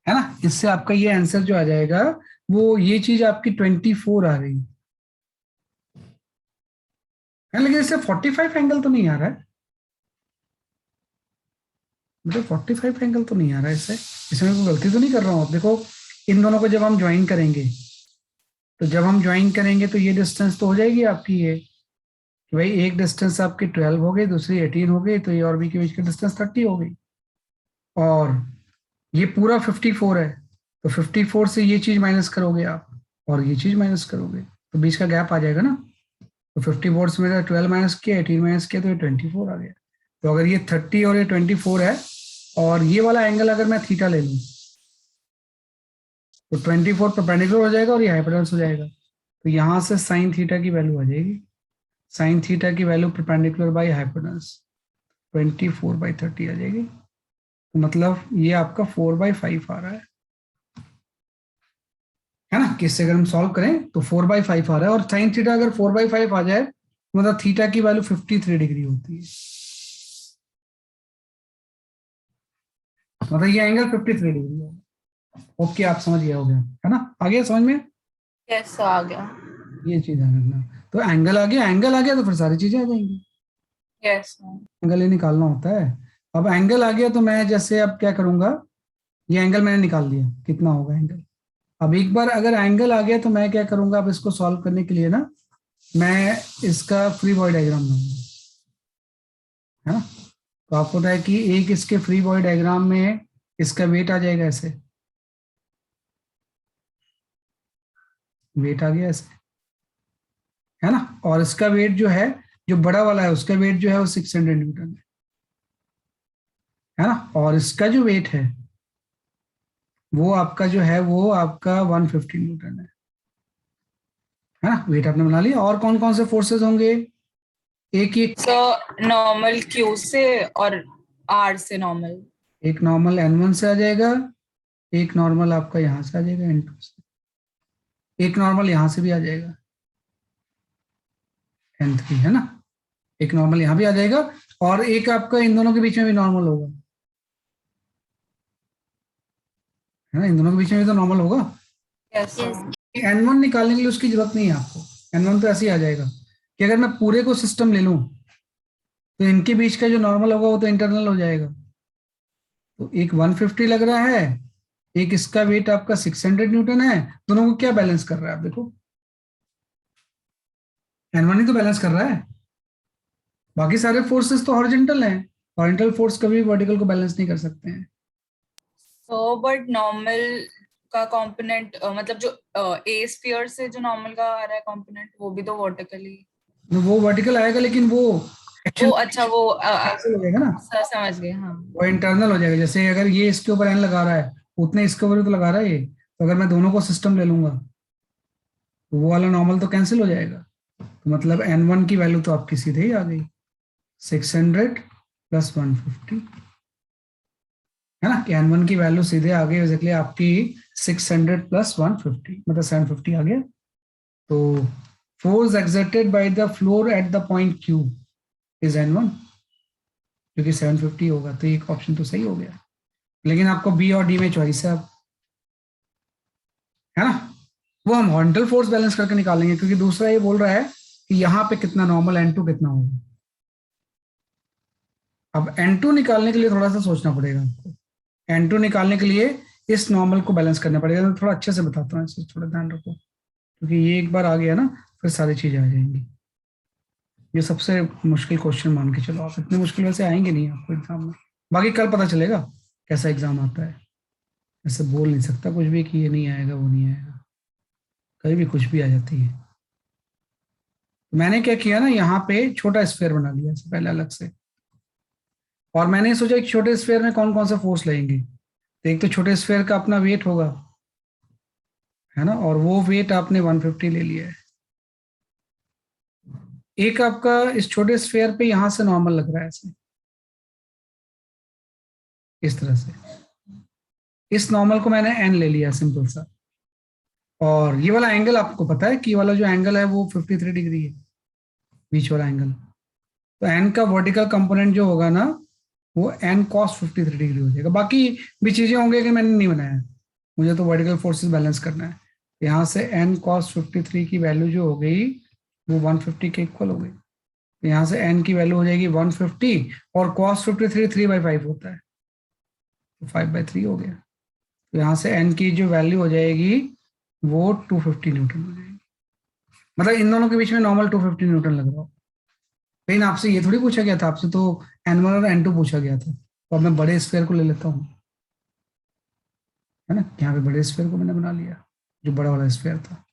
S1: है ना, इससे आपका ये आंसर जो आ जाएगा, वो ये चीज आपकी 24 आ रही है। लेकिन इससे 45 एंगल तो नहीं आ रहा है बेटा, 45 एंगल तो नहीं आ रहा है इससे। इसमें कोई गलती तो नहीं कर रहा हूँ? आप देखो, इन दोनों को जब हम ज्वाइन करेंगे, तो जब हम ज्वाइन करेंगे तो ये डिस्टेंस तो हो जाएगी आपकी ये, कि भाई एक डिस्टेंस आपकी 12 हो गई, दूसरी 18 हो गई, तो ए और बी के बीच की डिस्टेंस 30 हो गई। और ये पूरा 54 है, तो 54 से ये चीज माइनस करोगे आप, और ये चीज माइनस करोगे, तो बीच का गैप आ जाएगा ना। तो 54 से मेरा 12 माइनस किया, 18 माइनस किया, तो ये 24 आ गया। तो अगर ये 30 और ये 24 है, और ये वाला एंगल अगर मैं थीटा ले लूँ, तो 24 परपेंडिकुलर हो जाएगा और ये हाइपोटेन्यूस हो जाएगा। तो यहाँ से साइन थीटा की वैल्यू आ जाएगी, साइन थीटा की वैल्यू परपेंडिकुलर बाई हाइपोटेन्यूस 24/30 आ जाएगी। तो मतलब ये आपका 4/5 आ रहा है ना, कि इससे अगर हम सॉल्व करें तो 4/5 आ रहा है। और साइन थीटा अगर 4/5 आ जाए, तो मतलब थीटा की वैल्यू 53 डिग्री होती है, मतलब ये एंगल 53 डिग्री होगा। ओके, आप समझ गए होगे, है ना, आ गया समझ में?
S2: यस आ गया।
S1: ये चीज ध्यान रखना। तो एंगल आ गया, एंगल आ गया तो फिर सारी चीजें आ जाएंगी।
S2: यस
S1: एंगल ही निकालना होता है। अब एंगल आ गया तो मैं जैसे अब क्या करूंगा, ये एंगल मैंने निकाल लिया, कितना होगा एंगल। अब एक बार अगर एंगल आ गया तो मैं क्या करूंगा, अब इसको सॉल्व करने के लिए ना मैं इसका फ्री बॉडी डायग्राम लूंगा, है ना। तो आपको पता है कि एक इसके फ्री बॉडी डायग्राम में इसका वेट आ जाएगा ऐसे, वेट आ गया ऐसे, है ना। और इसका वेट जो है, जो बड़ा वाला है उसका वेट जो है वो 600 न्यूटन है ना। और इसका जो वेट वो आपका जो है वो आपका 150 न्यूटन है ना। वेट आपने बना लिया। और कौन कौन से फोर्सेस होंगे, एक एक
S2: सो नॉर्मल क्यू से और आर से नॉर्मल।
S1: एक नॉर्मल N1 से आ जाएगा, एक नॉर्मल आपका यहाँ से आ जाएगा N2 से, एक नॉर्मल यहाँ से भी आ जाएगा N3, है ना। एक नॉर्मल यहाँ भी आ जाएगा, और एक आपका इन दोनों के बीच में भी नॉर्मल होगा, है ना। इन दोनों के बीच में भी तो नॉर्मल होगा।
S2: Yes
S3: Yes.
S1: N1 निकालने के लिए उसकी जरूरत नहीं है आपको, N1 तो ऐसे ही आ जाएगा कि अगर मैं पूरे को सिस्टम ले लूं तो इनके बीच का जो नॉर्मल होगा वो तो इंटरनल हो जाएगा। तो एक 150 लग रहा है, एक इसका वेट आपका 600 न्यूटन है, दोनों को क्या बैलेंस कर रहा है आप देखो, N1 ही तो बैलेंस कर रहा है। बाकी सारे फोर्सेस तो हॉरिजॉन्टल हैं, हॉरिजॉन्टल फोर्स कभी वर्टिकल को बैलेंस नहीं कर सकते हैं।
S2: सो बट नॉर्मल का कंपोनेंट मतलब जो ए स्फीयर से जो नॉर्मल का आ रहा है कंपोनेंट वो भी तो वर्टिकली।
S1: तो वो वर्टिकल आएगा, लेकिन वो
S2: वो
S1: एक्शन
S2: अच्छा वो
S1: कैंसिल हो जाएगा ना,
S2: समझ गए हाँ।
S1: वो इंटरनल हो जाएगा। जैसे अगर ये इसके ऊपर एन लगा रहा है, उतने इसके ऊपर भी तो लगा रहा है ये, तो अगर मैं दोनों को सिस्टम ले लूंगा तो वो वाला नॉर्मल तो कैंसिल हो जाएगा। तो मतलब N1 की वैल्यू तो आपकी सीधे ही आ गई, 600 प्लस 150, है ना। कि N1 की वैल्यू सीधे आ गई बेसिकली आपकी 600 प्लस 150, मतलब 750 आ गया। तो force exerted by the floor at the point Q is N1, जो कि 750 होगा। तो एक ऑप्शन तो सही हो गया, लेकिन आपको बी और डी में चॉइस है अब, है ना। वो हम हॉरिजॉन्टल फोर्स बैलेंस करके निकालेंगे, क्योंकि दूसरा ये बोल रहा है कि यहाँ पे कितना नॉर्मल N2 कितना होगा। अब N2 निकालने के लिए थोड़ा सा सोचना पड़ेगा आपको। N2 निकालने के लिए इस नॉर्मल को बैलेंस करना पड़ेगा। तो थोड़ा अच्छे से बताता हूँ, इसे थोड़ा ध्यान रखो, क्योंकि ये एक बार आ गया ना फिर सारी चीजें आ जाएंगी। ये सबसे मुश्किल क्वेश्चन मान के चलो आप, इतने मुश्किल वैसे आएंगे नहीं आपको एग्जाम में। बाकी कल पता चलेगा कैसा एग्जाम आता है, ऐसे बोल नहीं सकता कुछ भी कि ये नहीं आएगा वो नहीं आएगा, कहीं भी कुछ भी आ जाती है। मैंने क्या किया ना, यहाँ पे छोटा स्फेयर बना लिया इससे पहले अलग से, और मैंने सोचा एक छोटे स्फेयर में कौन कौन सा फोर्स लगेंगे। तो एक तो छोटे स्फेयर का अपना वेट होगा, है ना, और वो वेट आपने 150 ले लिया है। एक आपका इस छोटे स्फेयर पे यहां से नॉर्मल लग रहा है ऐसे, इस तरह से। इस नॉर्मल को मैंने एन ले लिया सिंपल सा। और ये वाला एंगल आपको पता है कि ये वाला जो एंगल है वो 53 डिग्री है, बीच वाला एंगल। तो एन का वर्टिकल कंपोनेंट जो होगा ना वो एन कॉस 53 डिग्री हो जाएगा। बाकी भी चीजें होंगे कि मैंने नहीं बनाया, मुझे तो वर्टिकल फोर्सेस बैलेंस करना है। यहाँ से एन कॉस 53 की वैल्यू जो हो गई वो 150 के इक्वल हो गई। तो यहाँ से एन की वैल्यू हो जाएगी 150, और कॉस 53 3/5 होता है, तो 5/3 हो गया। तो यहाँ से एन की जो वैल्यू हो जाएगी वो 250 न्यूटन हो जाएगी। मतलब इन दोनों के बीच में नॉर्मल 250 न्यूटन लग रहा हो। लेकिन आपसे ये थोड़ी पूछा गया था, आपसे तो N1 और N2 पूछा गया था। तो अब मैं बड़े स्फेयर को ले लेता हूँ, है ना। यहाँ पे बड़े स्फेयर को मैंने बना लिया, जो बड़ा वाला स्फेयर था।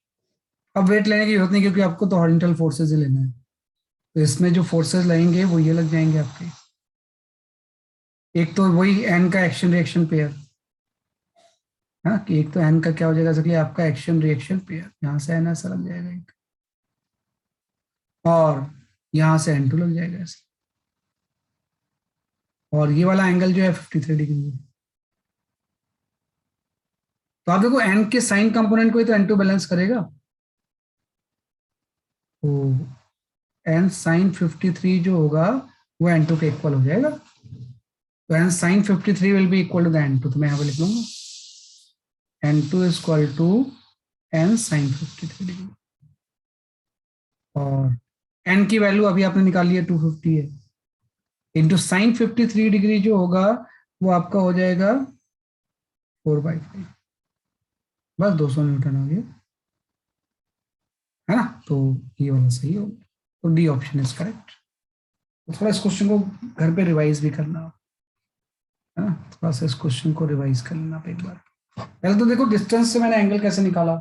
S1: अब वेट लेने की जरूरत नहीं, क्योंकि आपको तो हॉरिजॉन्टल फोर्सेज ही लेना है। तो इसमें जो फोर्सेज लगेंगे वो ये लग जाएंगे आपके। एक तो वही एन का एक्शन रिएक्शन पेयर, है ना, कि एक तो एन का क्या हो जाएगा, इसलिए आपका एक्शन रिएक्शन पेयर, यहाँ से एन ऐसा लग जाएगा एक, और यहाँ से N2 लग जाएगा ऐसे। और ये वाला एंगल जो है 53 डिग्री है। तो आप देखो एन के साइन कंपोनेंट को ही तो N2 बैलेंस करेगा। तो एन साइन 53 जो होगा वो N2 के इक्वल हो जाएगा। तो N sine 53 will be equal to the N2। तो मैं यहाँ पे लिख लूंगा N2 is equal to N sine 53 degree. और एन की वैल्यू अभी आपने निकाली है 250 है, इंटू साइन 53 डिग्री जो होगा वो आपका हो जाएगा 4/5, बस 200 न्यूटन हो गया, है ना। तो ये वाला सही हो गया, तो डी ऑप्शन इज करेक्ट। तो थोड़ा इस क्वेश्चन को घर पे रिवाइज भी करना, है ना, थोड़ा सा इस क्वेश्चन को रिवाइज कर लेना आप एक बार। पहले तो देखो डिस्टेंस से मैंने एंगल कैसे निकाला,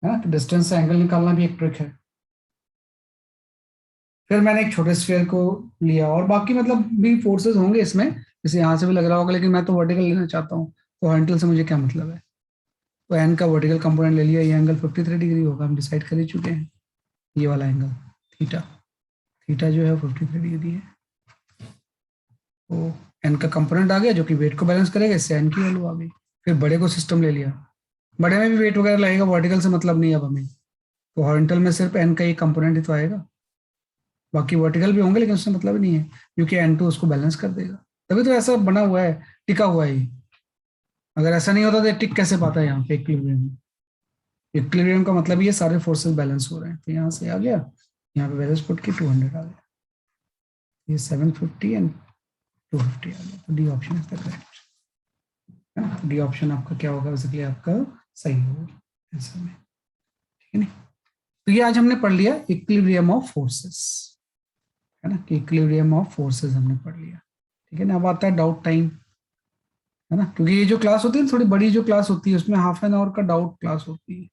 S1: है ना, डिस्टेंस से एंगल निकालना भी एक ट्रिक है। फिर मैंने एक छोटे स्फीयर को लिया, और बाकी मतलब भी फोर्सेस होंगे इसमें, जैसे यहाँ से भी लग रहा होगा, लेकिन मैं तो वर्टिकल लेना चाहता हूँ, तो हॉरिजॉन्टल से मुझे क्या मतलब है। तो एन का वर्टिकल कंपोनेंट ले लिया, ये एंगल 53 डिग्री होगा, हम डिसाइड कर ही चुके हैं, ये वाला एंगल थीटा, थीटा जो है 53 डिग्री है। तो एन का कंपोनेंट आ गया जो कि वेट को बैलेंस करेगा, इससे एन की वैल्यू आ गई। फिर बड़े को सिस्टम ले लिया, बड़े में भी वेट वगैरह लगेगा, वर्टिकल से मतलब नहीं है अब हमें, तो हॉरिजॉन्टल में सिर्फ एन का ही कंपोनेंट ही तो आएगा, बाकी वर्टिकल भी होंगे लेकिन उससे मतलब ही नहीं है, क्योंकि N2 उसको बैलेंस कर देगा। तभी तो ऐसा बना हुआ है, टिका हुआ है ये। अगर ऐसा नहीं होता तो टिक कैसे पाता है यहाँ पे इक्विलिब्रियम में। इक्विलिब्रियम का मतलब ये सारे फोर्सेस बैलेंस हो रहे हैं, तो यहाँ से आ गया, यहाँ पे वैल्यूज पुट की 200 आ गया, ये 750 एंड 250 आ गया, तो D option is the correct, है ना। डी ऑप्शन आपका क्या होगा, बेसिकली आपका सही होगा आंसर में, ठीक है ना। तो ये आज हमने पढ़ लिया इक्विलिब्रियम ऑफ फोर्सेस, है ना, कि इक्विलिब्रियम ऑफ फोर्सेस हमने पढ़ लिया, ठीक है ना। अब आता है डाउट टाइम, है ना, क्योंकि ये जो क्लास होती है थोड़ी बड़ी जो क्लास होती है, उसमें हाफ एन आवर का डाउट क्लास होती है,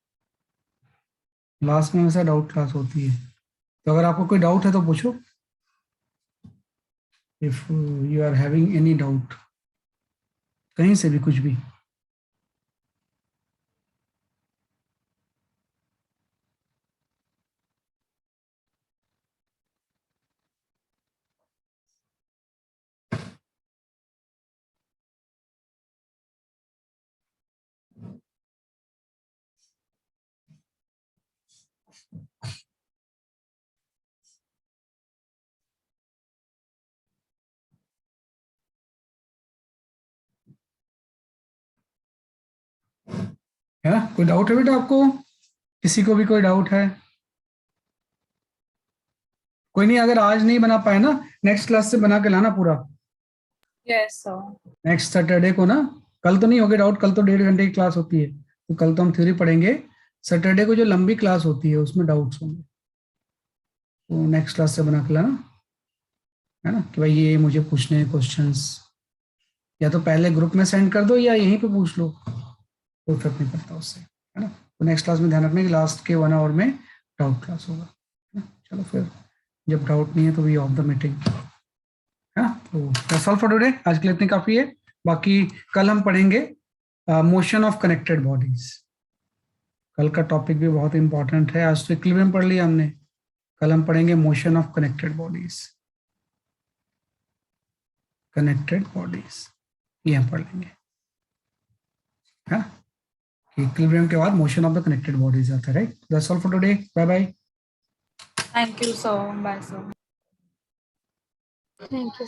S1: लास्ट में हमेशा डाउट क्लास होती है। तो अगर आपको कोई डाउट है तो पूछो, if you are having any doubt, कहीं से भी कुछ भी। है ना, कोई डाउट है बेटा आपको, किसी को भी कोई डाउट है? कोई नहीं, अगर आज नहीं बना पाए ना, नेक्स्ट क्लास से बना के लाना पूरा,
S2: यस सर।
S1: नेक्स्ट सैटरडे को ना। कल तो नहीं होगे डाउट, कल तो 1.5 घंटे की क्लास होती है, तो कल तो हम थ्योरी पढ़ेंगे। सैटरडे को जो लंबी क्लास होती है उसमें डाउट्स होंगे, तो नेक्स्ट क्लास से बना के लाना, है ना, कि भाई ये मुझे पूछने हैं क्वेश्चंस, या तो पहले ग्रुप में सेंड कर दो या यहीं पे पूछ लो, कोई फर्क नहीं पड़ता उससे, है ना। तो नेक्स्ट क्लास में ध्यान रखना कि लास्ट के 1 आवर में डाउट क्लास होगा, है ना? चलो फिर जब डाउट नहीं है तो वी ऑफ द मीटिंग, है ना। तो दैट्स ऑल फॉर टुडे, आज के लिए इतनी काफी है। बाकी कल हम पढ़ेंगे मोशन ऑफ कनेक्टेड बॉडीज, कल का टॉपिक भी बहुत इंपॉर्टेंट है। आज तो इक्विलिब्रियम पढ़ लिया हमने, कल हम पढ़ेंगे motion of connected bodies, connected bodies ये हम पढ़ लेंगे, है ना। इक्विलिब्रियम के बाद motion of the connected bodies आता है, right. That's all for today, bye bye.
S2: Thank you sir, bye sir.
S3: Thank you.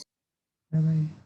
S1: Bye bye.